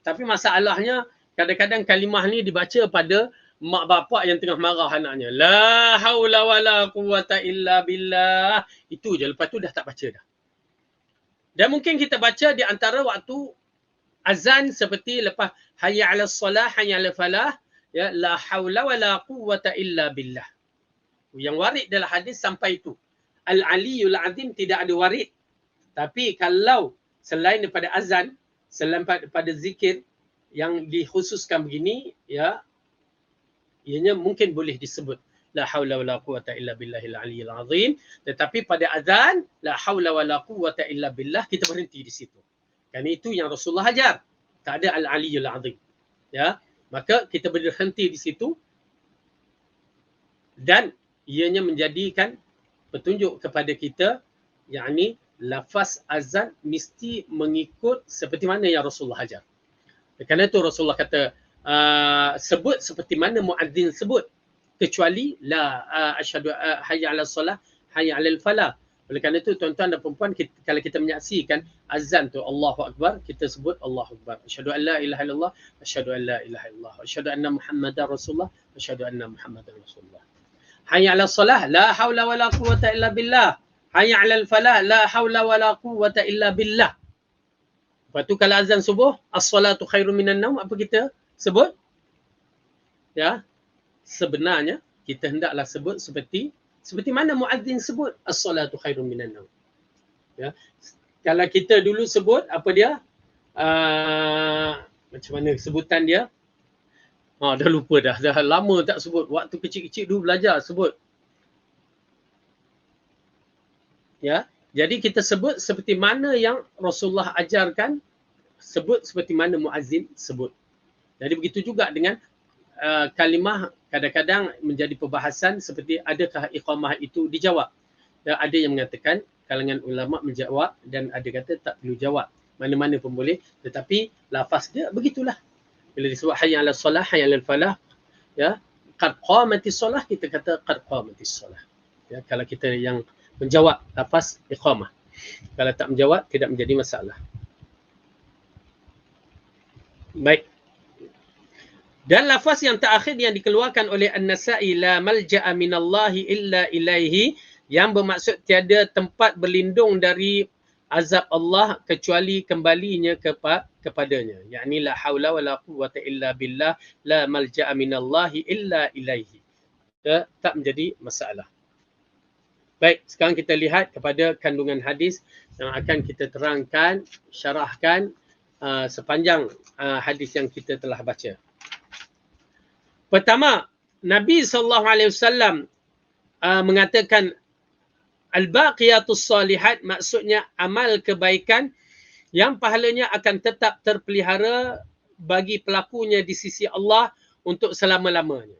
Tapi masalahnya kadang-kadang kalimah ni dibaca pada mak bapak yang tengah marah anaknya. La haula wala quwwata illa billah. Itu je, lepas tu dah tak baca dah. Dan mungkin kita baca di antara waktu azan seperti lepas hayya 'alas salah, hayya 'alal falah, ya, la haula wala quwwata illa billah. Yang warid dalam hadis sampai itu. Al-Aliyul Azim tidak ada warid. Tapi kalau selain daripada azan, selain pada zikir yang dikhususkan begini, ya, ianya mungkin boleh disebut la haula wala quwata illa billahil aliyyil azim, tetapi pada azan la haula wala quwata illa billah kita berhenti di situ. Kerana itu yang Rasulullah ajar. Tak ada al-aliyyul azim. Ya, maka kita berhenti di situ dan ianya menjadikan petunjuk kepada kita, yakni lafaz azan mesti mengikut seperti mana yang Rasulullah ajar. Kerana itu Rasulullah kata sebut seperti mana muadzin sebut, kecuali la asyhadu hayya 'alas solah hayya 'alal falah. Oleh kerana itu tuan-tuan dan puan-puan, kalau kita menyaksikan azan tu Allahu akbar, kita sebut Allahu akbar. Asyhadu an la ilaha illallah, asyhadu an la ilaha illallah, asyhadu anna Muhammadar Rasulullah, asyhadu anna Muhammadar Rasulullah. Hayya 'alas solah la haula wala quwata illa billah. Hayya 'alal falah la haula wala quwata illa billah. Lepas tu kalau azan subuh, as-salatu khairum minan naum, apa kita sebut? Ya, sebenarnya kita hendaklah sebut seperti mana muadzin sebut, as-salatu khairum minan naum. Ya. Kalau kita dulu sebut apa dia? Macam mana sebutan dia? Dah lupa dah. Dah lama tak sebut. Waktu kecil-kecil dulu belajar sebut. Ya. Jadi kita sebut seperti mana yang Rasulullah ajarkan, sebut seperti mana muazzin sebut. Jadi begitu juga dengan kalimah, kadang-kadang menjadi perbahasan seperti adakah iqamah itu dijawab. Ya, ada yang mengatakan kalangan ulama menjawab dan ada kata tak perlu jawab. Mana-mana pun boleh, tetapi lafaz dia begitulah. Bila disebut hayya 'alas solah, hayya 'alal falah, ya, qad qamatis solah, kita kata qad qamatis solah. Ya, kalau kita yang menjawab lafaz iqamah. Kalau tak menjawab, tidak menjadi masalah. Baik. Dan lafaz yang terakhir yang dikeluarkan oleh An-Nasa'i, la malja'a minallahi illa ilaihi, yang bermaksud tiada tempat berlindung dari azab Allah kecuali kembalinya kepadanya. Yakni la haula wala quwwata illa billah, la malja'a minallahi illa ilaihi. Tak menjadi masalah. Baik, sekarang kita lihat kepada kandungan hadis yang akan kita terangkan, syarahkan sepanjang hadis yang kita telah baca. Pertama, Nabi SAW mengatakan al-baqiyatus salihat, maksudnya amal kebaikan yang pahalanya akan tetap terpelihara bagi pelakunya di sisi Allah untuk selama-lamanya.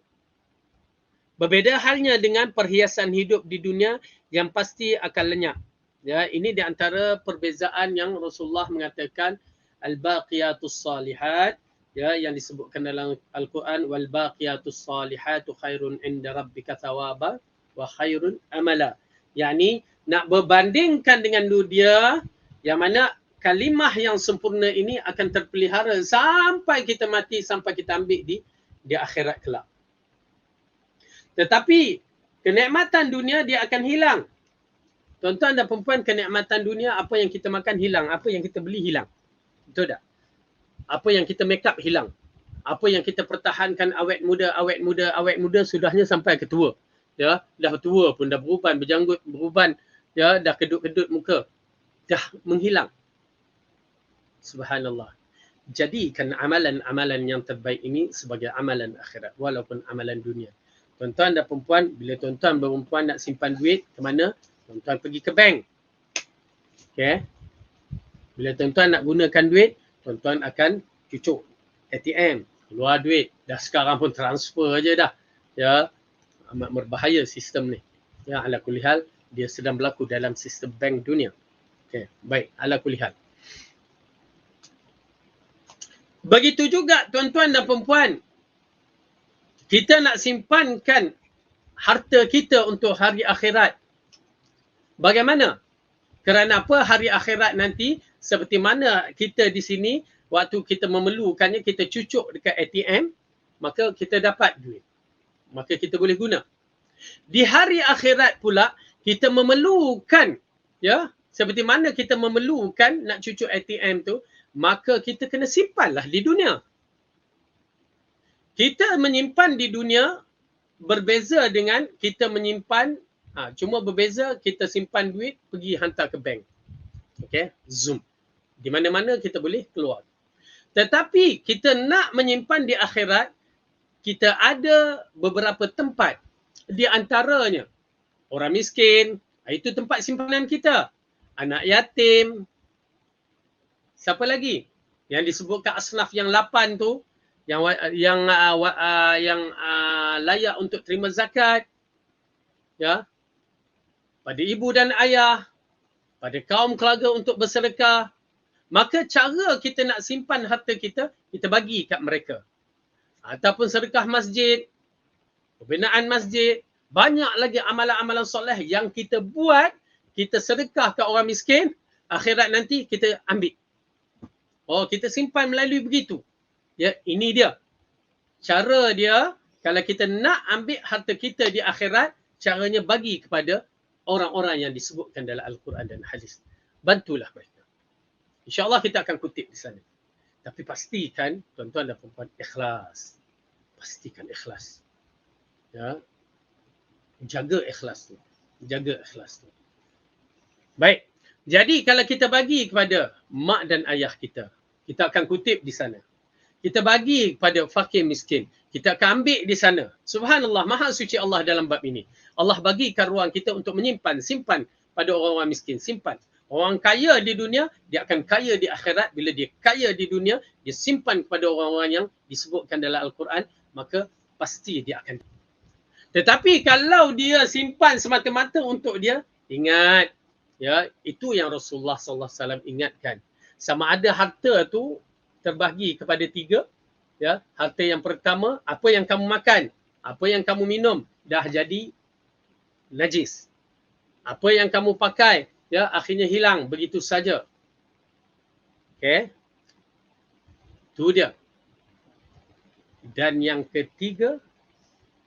Berbeza halnya dengan perhiasan hidup di dunia yang pasti akan lenyap. Ya, ini di antara perbezaan yang Rasulullah mengatakan al-baqiyatus salihat, ya, yang disebutkan dalam Al-Quran, wal baqiyatus salihatu khairun inda rabbika thawaba wa khairun amala. Yakni nak berbandingkan dengan dunia, yang mana kalimah yang sempurna ini akan terpelihara sampai kita mati, sampai kita ambil di akhirat kelak. Tetapi kenikmatan dunia dia akan hilang. Tuan-tuan dan perempuan, kenikmatan dunia, apa yang kita makan hilang, apa yang kita beli hilang. Betul tak? Apa yang kita make up hilang. Apa yang kita pertahankan awet muda sudahnya sampai ke tua. Ya, dah tua pun dah beruban, berjanggut, beruban, ya, dah kedut-kedut muka. Dah menghilang. Subhanallah. Jadikan amalan-amalan yang terbaik ini sebagai amalan akhirat walaupun amalan dunia. Tuan-tuan dan perempuan, bila tuan-tuan dan perempuan nak simpan duit ke mana? Tuan-tuan pergi ke bank. Okay. Bila tuan-tuan nak gunakan duit, tuan-tuan akan cucuk ATM, keluar duit. Dah sekarang pun transfer aja dah. Ya, amat berbahaya sistem ni. Ya, ala kulli hal, dia sedang berlaku dalam sistem bank dunia. Okay, baik, ala kulli hal. Begitu juga tuan-tuan dan perempuan, kita nak simpankan harta kita untuk hari akhirat. Bagaimana? Kerana apa? Hari akhirat nanti, seperti mana kita di sini, waktu kita memerlukannya, kita cucuk dekat ATM, maka kita dapat duit. Maka kita boleh guna. Di hari akhirat pula, kita memerlukan, ya, seperti mana kita memerlukan nak cucuk ATM tu, maka kita kena simpanlah di dunia. Kita menyimpan di dunia berbeza dengan kita menyimpan, cuma berbeza kita simpan duit pergi hantar ke bank. Okay, Zoom. Di mana-mana kita boleh keluar. Tetapi kita nak menyimpan di akhirat, kita ada beberapa tempat. Di antaranya orang miskin, itu tempat simpanan kita. Anak yatim. Siapa lagi? Yang disebutkan asnaf yang 8 tu, yang layak untuk terima zakat. Ya. Pada ibu dan ayah, pada kaum keluarga untuk bersedekah. Maka cara kita nak simpan harta kita, kita bagi kat mereka. Ataupun sedekah masjid, pembinaan masjid, banyak lagi amalan-amalan soleh yang kita buat, kita sedekah kat orang miskin, akhirat nanti kita ambil. Oh, kita simpan melalui begitu. Ya, ini dia. Cara dia, kalau kita nak ambil harta kita di akhirat, caranya bagi kepada orang-orang yang disebutkan dalam Al-Quran dan hadis. Bantulah mereka. InsyaAllah kita akan kutip di sana. Tapi pastikan tuan-tuan dan puan-puan ikhlas. Pastikan ikhlas. Ya. Jaga ikhlas tu. Jaga ikhlas tu. Baik. Jadi kalau kita bagi kepada mak dan ayah kita, kita akan kutip di sana. Kita bagi kepada fakir miskin, kita akan ambil di sana. Subhanallah, maha suci Allah dalam bab ini. Allah bagikan ruang kita untuk menyimpan, simpan pada orang-orang miskin, simpan. Orang kaya di dunia, dia akan kaya di akhirat. Bila dia kaya di dunia, dia simpan kepada orang-orang yang disebutkan dalam Al-Quran, maka pasti dia akan. Tetapi kalau dia simpan semata-mata untuk dia, ingat, ya, itu yang Rasulullah SAW ingatkan. Sama ada harta tu terbahagi kepada 3. Ya, harta yang pertama, apa yang kamu makan, apa yang kamu minum, dah jadi najis. Apa yang kamu pakai, ya, akhirnya hilang begitu saja. Okey. Itu dia. Dan yang ketiga,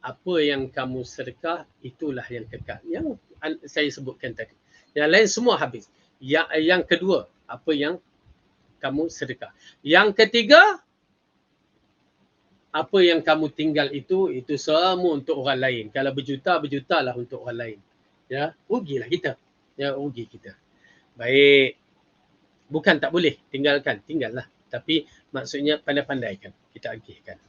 apa yang kamu sedekah, itulah yang kekal. Yang saya sebutkan tadi. Yang lain semua habis. Yang kedua, apa yang kamu sedekah. Yang ketiga, apa yang kamu tinggal itu semua untuk orang lain. Kalau berjuta-berjutalah untuk orang lain. Ya, rugilah kita. Ya, rugi kita. Baik. Bukan tak boleh tinggalkan, tinggallah. Tapi maksudnya pandai-pandaikan. Kita agihkan.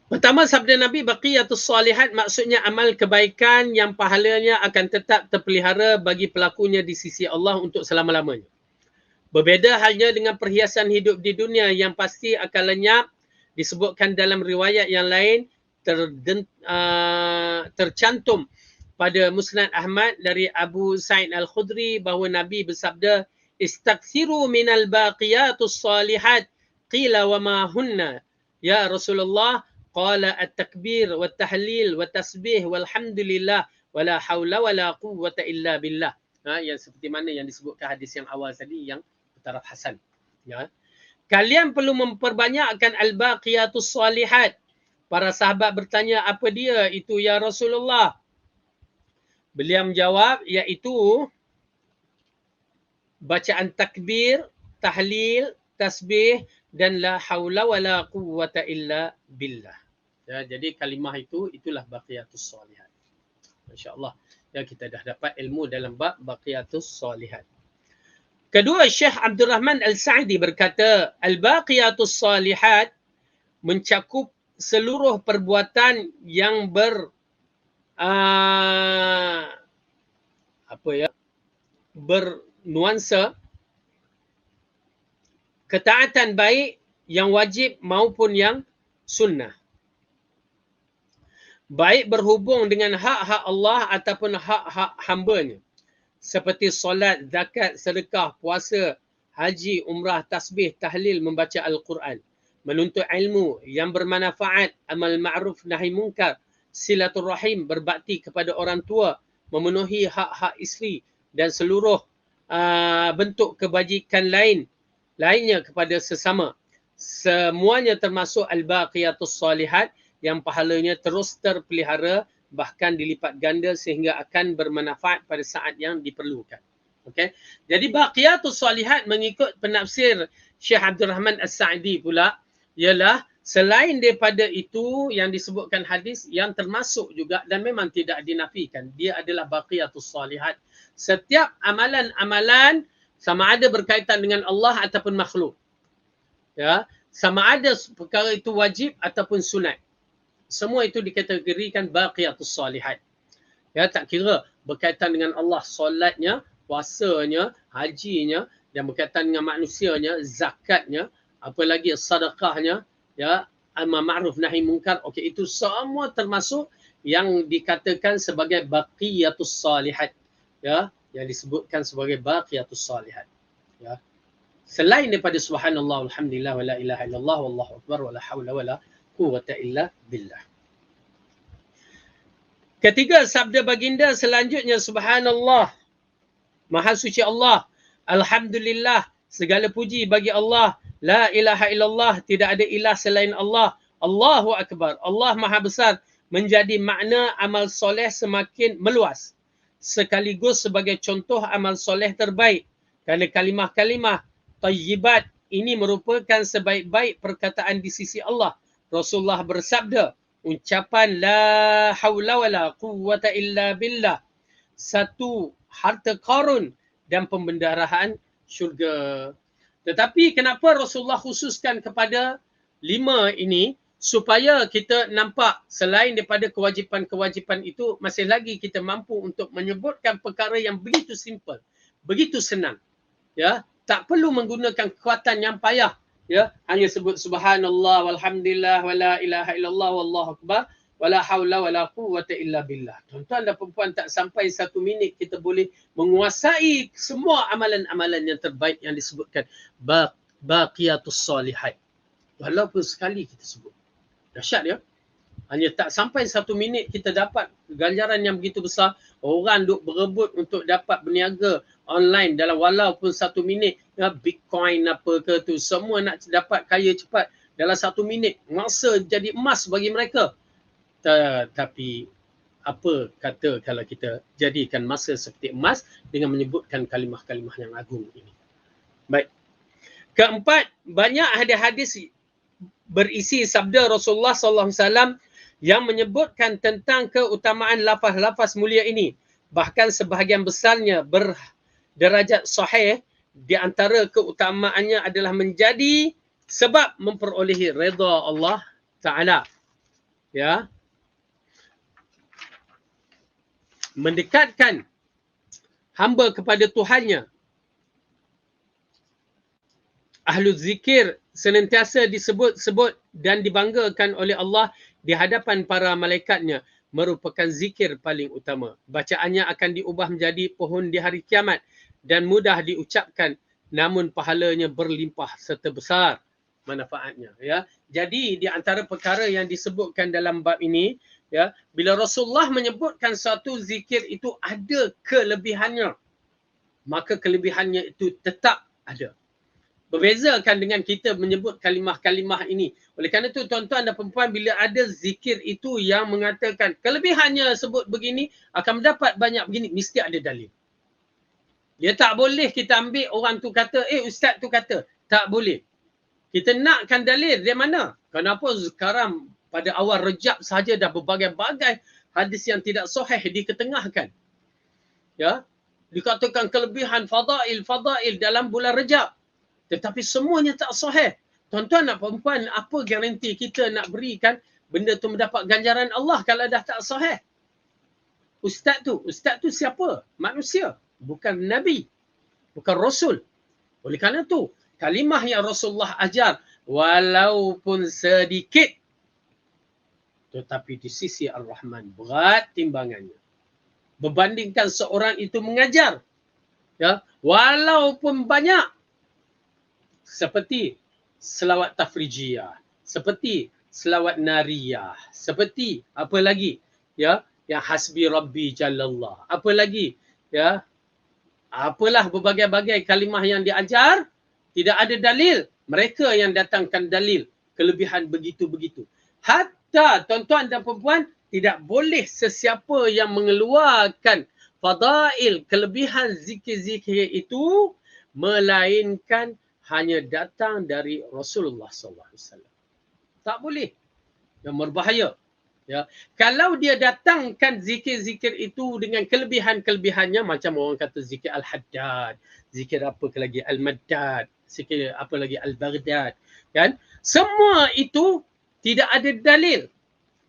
Pertama, sabda Nabi, baqiyatus salihat, maksudnya amal kebaikan yang pahalanya akan tetap terpelihara bagi pelakunya di sisi Allah untuk selama-lamanya. Berbeza halnya dengan perhiasan hidup di dunia yang pasti akan lenyap. Disebutkan dalam riwayat yang lain, tercantum pada Musnad Ahmad dari Abu Sa'id Al-Khudri bahawa Nabi bersabda, istakthiru minal baqiyatus salihat, qila wa ma hunna, ya Rasulullah, qala at-takbir wa tahlil wa tasbih walhamdulillah wala haula wala quwwata illa billah. Yang seperti mana yang disebutkan hadis yang awal tadi yang taraf hasan. Ya. Kalian perlu memperbanyakkan al-baqiyatus salihat. Para sahabat bertanya, apa dia itu ya Rasulullah? Beliau menjawab, iaitu bacaan takbir, tahlil, tasbih dan la haula wala quwwata illa billah. Ya, jadi kalimah itulah baqiyatus salihat. Masya-Allah. Ya, kita dah dapat ilmu dalam bab baqiyatus salihat. Kedua, Syekh Abdul Rahman Al-Sa'di berkata, al-baqiyatus salihat mencakup seluruh perbuatan yang bernuansa ketaatan baik yang wajib maupun yang sunnah. Baik berhubung dengan hak-hak Allah ataupun hak-hak hambanya. Seperti solat, zakat, sedekah, puasa, haji, umrah, tasbih, tahlil, membaca Al-Quran. Menuntut ilmu yang bermanfaat, amal ma'ruf, nahi munkar, silaturrahim, berbakti kepada orang tua, memenuhi hak-hak isteri dan seluruh bentuk kebajikan lainnya kepada sesama. Semuanya termasuk al-baqiyatus salihat yang pahalanya terus terpelihara, bahkan dilipat ganda sehingga akan bermanfaat pada saat yang diperlukan. Okey. Jadi baqiyatus salihat mengikut penafsir Syekh Abdul Rahman As-Sa'di pula ialah selain daripada itu yang disebutkan hadis yang termasuk juga dan memang tidak dinafikan, dia adalah baqiyatus salihat. Setiap amalan-amalan sama ada berkaitan dengan Allah ataupun makhluk. Ya, sama ada perkara itu wajib ataupun sunat. Semua itu dikategorikan baqiyatus salihat. Ya, tak kira berkaitan dengan Allah, solatnya, puasanya, hajinya, dan berkaitan dengan manusianya, zakatnya, apa lagi sedekahnya, ya, amar ma'ruf nahi munkar. Okey, itu semua termasuk yang dikatakan sebagai baqiyatus salihat. Ya, yang disebutkan sebagai baqiyatus salihat. Ya. Selain daripada subhanallah walhamdulillah wala ilaha illallah wallahu akbar wala haula wala quwwata illa billah. Ketiga, sabda baginda selanjutnya, subhanallah, maha suci Allah, alhamdulillah, segala puji bagi Allah, la ilaha illallah, tidak ada ilah selain Allah, Allahu akbar, Allah maha besar, menjadi makna amal soleh semakin meluas, sekaligus sebagai contoh amal soleh terbaik. Kerana kalimah-kalimah tayyibat ini merupakan sebaik-baik perkataan di sisi Allah. Rasulullah bersabda, ucapan la haula wala quwwata illa billah, satu harta karun dan pembendaharaan syurga. Tetapi kenapa Rasulullah khususkan kepada 5 ini? Supaya kita nampak selain daripada kewajipan-kewajipan itu, masih lagi kita mampu untuk menyebutkan perkara yang begitu simple, begitu senang. Ya, tak perlu menggunakan kekuatan yang payah. Ya, hanya sebut subhanallah walhamdulillah wala ilaha illallah wallahu akbar wala haula wala quwwata illa billah. Tuan-tuan dan puan-puan, tak sampai 1 minit kita boleh menguasai semua amalan-amalan yang terbaik yang disebutkan baqiyatus salihat. Walaupun sekali kita sebut. Dahsyat ya. Hanya tak sampai 1 minit kita dapat ganjaran yang begitu besar. Orang duk berebut untuk dapat berniaga online dalam walaupun 1 minit. Ya, Bitcoin apa ke tu, semua nak dapat kaya cepat dalam 1 minit. Masa jadi emas bagi mereka. Tapi apa kata kalau kita jadikan masa seperti emas dengan menyebutkan kalimah-kalimah yang agung ini. Baik. Keempat, banyak hadis-hadis berisi sabda Rasulullah SAW yang menyebutkan tentang keutamaan lafaz-lafaz mulia ini. Bahkan sebahagian besarnya berderajat sahih. Di antara keutamaannya adalah menjadi sebab memperolehi redha Allah Ta'ala. Ya. Mendekatkan hamba kepada Tuhannya. Ahlul zikir senantiasa disebut-sebut dan dibanggakan oleh Allah di hadapan para malaikatnya, merupakan zikir paling utama. Bacaannya akan diubah menjadi pohon di hari kiamat dan mudah diucapkan, namun pahalanya berlimpah serta besar manfaatnya. Ya. Jadi di antara perkara yang disebutkan dalam bab ini, ya, bila Rasulullah menyebutkan satu zikir itu ada kelebihannya, maka kelebihannya itu tetap ada. Berbezakan dengan kita menyebut kalimah-kalimah ini. Oleh kerana itu, tuan-tuan dan perempuan, bila ada zikir itu yang mengatakan kelebihannya sebut begini, akan mendapat banyak begini, mesti ada dalil. Dia tak boleh kita ambil orang tu kata, ustaz tu kata. Tak boleh. Kita nakkan dalil dia mana? Kenapa sekarang pada awal Rejab sahaja dah berbagai-bagai hadis yang tidak sahih diketengahkan. Ya, dikatakan kelebihan fadail dalam bulan Rejab. Tetapi semuanya tak sahih. Tuan-tuan dan perempuan, apa garanti kita nak berikan benda tu mendapat ganjaran Allah kalau dah tak sahih? Ustaz tu siapa? Manusia, bukan Nabi, bukan Rasul. Oleh kerana tu, kalimah yang Rasulullah ajar, walaupun sedikit, tetapi di sisi Ar-Rahman berat timbangannya. Berbandingkan seorang itu mengajar, ya, walaupun banyak, seperti selawat tafrijiyah, seperti selawat nariyah, seperti apa lagi, ya, yang hasbi rabbi jallallah, apa lagi, ya, apalah berbagai-bagai kalimah yang diajar, tidak ada dalil. Mereka yang datangkan dalil kelebihan begitu-begitu. Hatta tuan-tuan dan perempuan, tidak boleh sesiapa yang mengeluarkan fadail, kelebihan zikir-zikir itu, melainkan hanya datang dari Rasulullah SAW. Tak boleh. Yang berbahaya. Ya. Kalau dia datangkan zikir-zikir itu dengan kelebihan-kelebihannya, macam orang kata zikir Al-Haddad, zikir apa lagi Al-Maddad, zikir apa lagi Al-Baghdad, kan? Semua itu tidak ada dalil.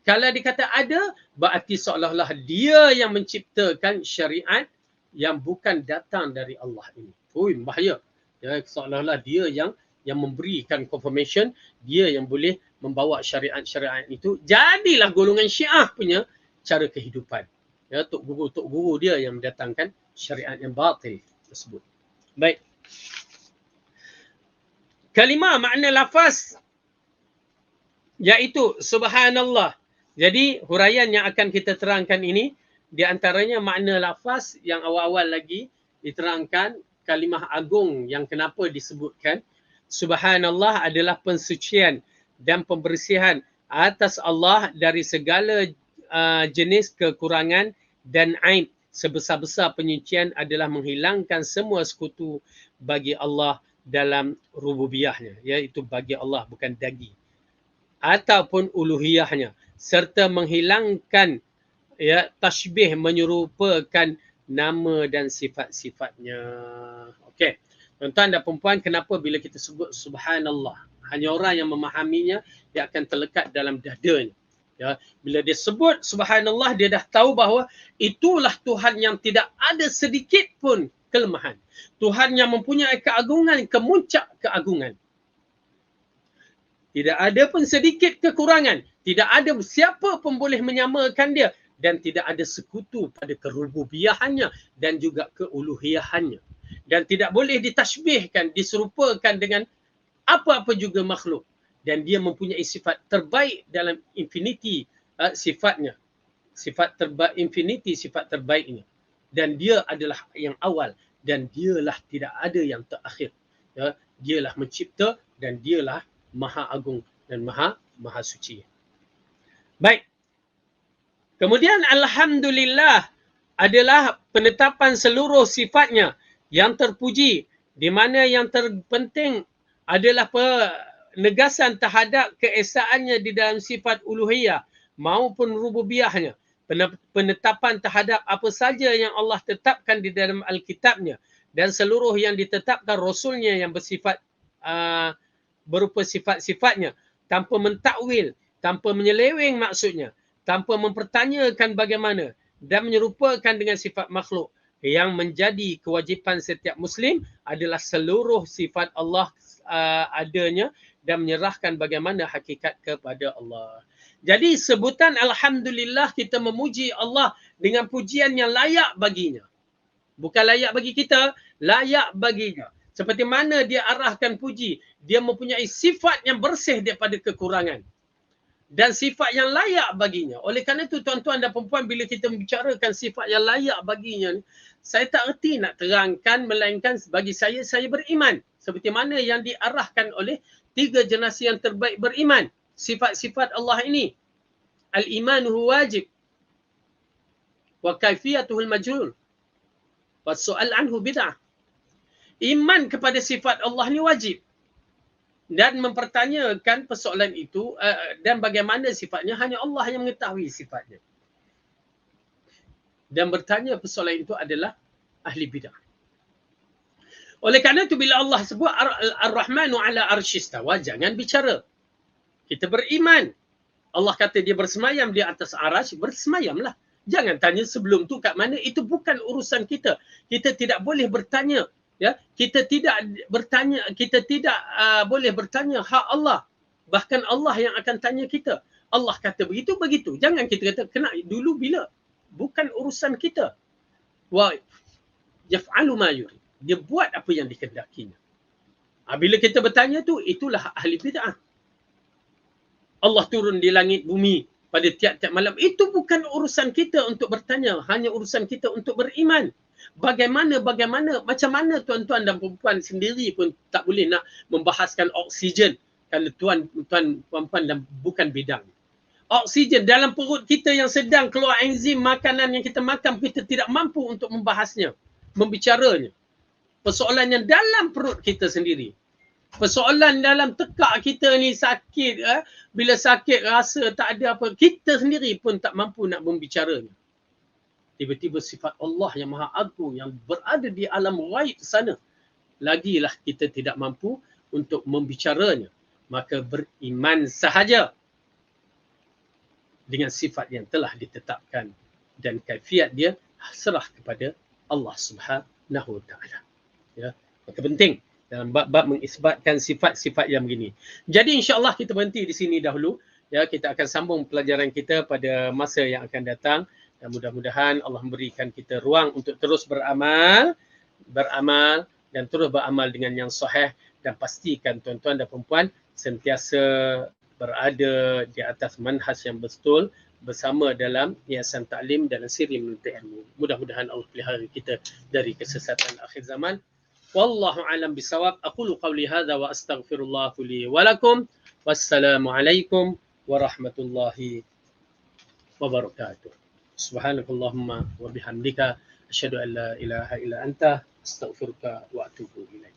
Kalau dikata ada, berarti seolah-olah dia yang menciptakan syariat yang bukan datang dari Allah ini. Ui, bahaya. Ya, seolah-olah dia yang memberikan confirmation, dia yang boleh membawa syariat-syariat itu. Jadilah golongan Syiah punya cara kehidupan. Ya, tok guru dia yang mendatangkan syariat yang batil tersebut. Baik. Kalimah makna lafaz iaitu subhanallah. Jadi huraian yang akan kita terangkan ini, di antaranya makna lafaz yang awal-awal lagi diterangkan, kalimah agung yang kenapa disebutkan subhanallah adalah pensucian dan pembersihan atas Allah dari segala jenis kekurangan dan aib. Sebesar-besar penyucian adalah menghilangkan semua sekutu bagi Allah dalam rububiyahnya, iaitu bagi Allah, bukan dagi, ataupun uluhiyahnya, serta menghilangkan tashbih, menyerupakan nama dan sifat-sifatnya. Okey. Tuan-tuan dan perempuan, kenapa bila kita sebut subhanallah, hanya orang yang memahaminya, dia akan terlekat dalam dadanya. Ya, bila dia sebut subhanallah, dia dah tahu bahawa itulah Tuhan yang tidak ada sedikit pun kelemahan. Tuhan yang mempunyai keagungan, kemuncak keagungan. Tidak ada pun sedikit kekurangan. Tidak ada siapa pun boleh menyamakan dia. Dan tidak ada sekutu pada kerububiyahannya dan juga keuluhiyahannya. Dan tidak boleh ditashbihkan, diserupakan dengan apa-apa juga makhluk. Dan dia mempunyai sifat terbaik dalam infinity sifatnya. Sifat terbaik, infinity sifat terbaiknya. Dan dia adalah yang awal. Dan dialah tidak ada yang terakhir. Ya, dialah mencipta dan dialah Maha Agung dan Maha Suci. Baik. Kemudian alhamdulillah adalah penetapan seluruh sifatnya yang terpuji, di mana yang terpenting adalah penegasan terhadap keesaannya di dalam sifat uluhiyah maupun rububiyahnya. Penetapan terhadap apa saja yang Allah tetapkan di dalam Alkitabnya dan seluruh yang ditetapkan Rasulnya yang bersifat berupa sifat-sifatnya, tanpa mentakwil, tanpa menyeleweng maksudnya, tanpa mempertanyakan bagaimana, dan menyerupakan dengan sifat makhluk. Yang menjadi kewajipan setiap Muslim adalah seluruh sifat Allah adanya dan menyerahkan bagaimana hakikat kepada Allah. Jadi sebutan alhamdulillah, kita memuji Allah dengan pujian yang layak baginya. Bukan layak bagi kita, layak baginya. Seperti mana dia arahkan puji, dia mempunyai sifat yang bersih daripada kekurangan. Dan sifat yang layak baginya. Oleh kerana itu tuan-tuan dan perempuan, bila kita membicarakan sifat yang layak baginya, saya tak erti nak terangkan, melainkan bagi saya beriman. Seperti mana yang diarahkan oleh 3 generasi yang terbaik beriman. Sifat-sifat Allah ini. Al-imanuhu wajib. Wa kaifiyatuhul majhul. Wa su'al anhu bid'ah. Iman kepada sifat Allah ni wajib. Dan mempertanyakan persoalan itu dan bagaimana sifatnya, hanya Allah yang mengetahui sifatnya. Dan bertanya persoalan itu adalah ahli bid'ah. Oleh kerana itu bila Allah sebut Ar-Rahmanu ala arsyistawa, jangan bicara. Kita beriman. Allah kata dia bersemayam di atas arasy, bersemayamlah. Jangan tanya sebelum tu kat mana, itu bukan urusan kita. Kita tidak boleh bertanya. Ya, kita tidak bertanya, kita tidak boleh bertanya hak Allah. Bahkan Allah yang akan tanya kita. Allah kata begitu. Jangan kita kata kena dulu bila. Bukan urusan kita. Wa yaf'alu ma yurid. Dia buat apa yang dikehendakinya. Bila kita bertanya tu, itulah ahli bid'ah. Allah turun di langit bumi pada tiap-tiap malam. Itu bukan urusan kita untuk bertanya. Hanya urusan kita untuk beriman. Bagaimana, macam mana tuan-tuan dan perempuan sendiri pun tak boleh nak membahaskan oksigen kalau tuan-puan dan bukan bidang. Oksigen dalam perut kita yang sedang keluar enzim makanan yang kita makan, kita tidak mampu untuk membahasnya, membicaranya. Persoalan yang dalam perut kita sendiri. Persoalan dalam tekak kita ni sakit, bila sakit rasa tak ada apa, kita sendiri pun tak mampu nak membicaranya. Tiba-tiba sifat Allah yang Maha Agung yang berada di alam ghaib sana, lagilah kita tidak mampu untuk membicaranya. Maka beriman sahaja dengan sifat yang telah ditetapkan dan kaifiat dia serah kepada Allah Subhanahu Wa Taala. Ya, maka penting dalam bab-bab mengisbatkan sifat-sifat yang begini. Jadi insya-Allah kita berhenti di sini dahulu. Ya, kita akan sambung pelajaran kita pada masa yang akan datang. Dan mudah-mudahan Allah memberikan kita ruang untuk terus beramal dan terus beramal dengan yang sahih, dan pastikan tuan-tuan dan puan-puan sentiasa berada di atas manhaj yang betul bersama dalam Yayasan Ta'lim dan Siri Menuntut Ilmu. Mudah-mudahan Allah pelihara kita dari kesesatan akhir zaman. Wallahu a'lam bisawab. Aqulu qawli hadza wa astaghfirullah li wa lakum. Wassalamualaikum warahmatullahi wabarakatuh. Subhanakallahumma wa bihamdika asyhadu an la ilaha illa anta astaghfiruka wa atubu ilaik.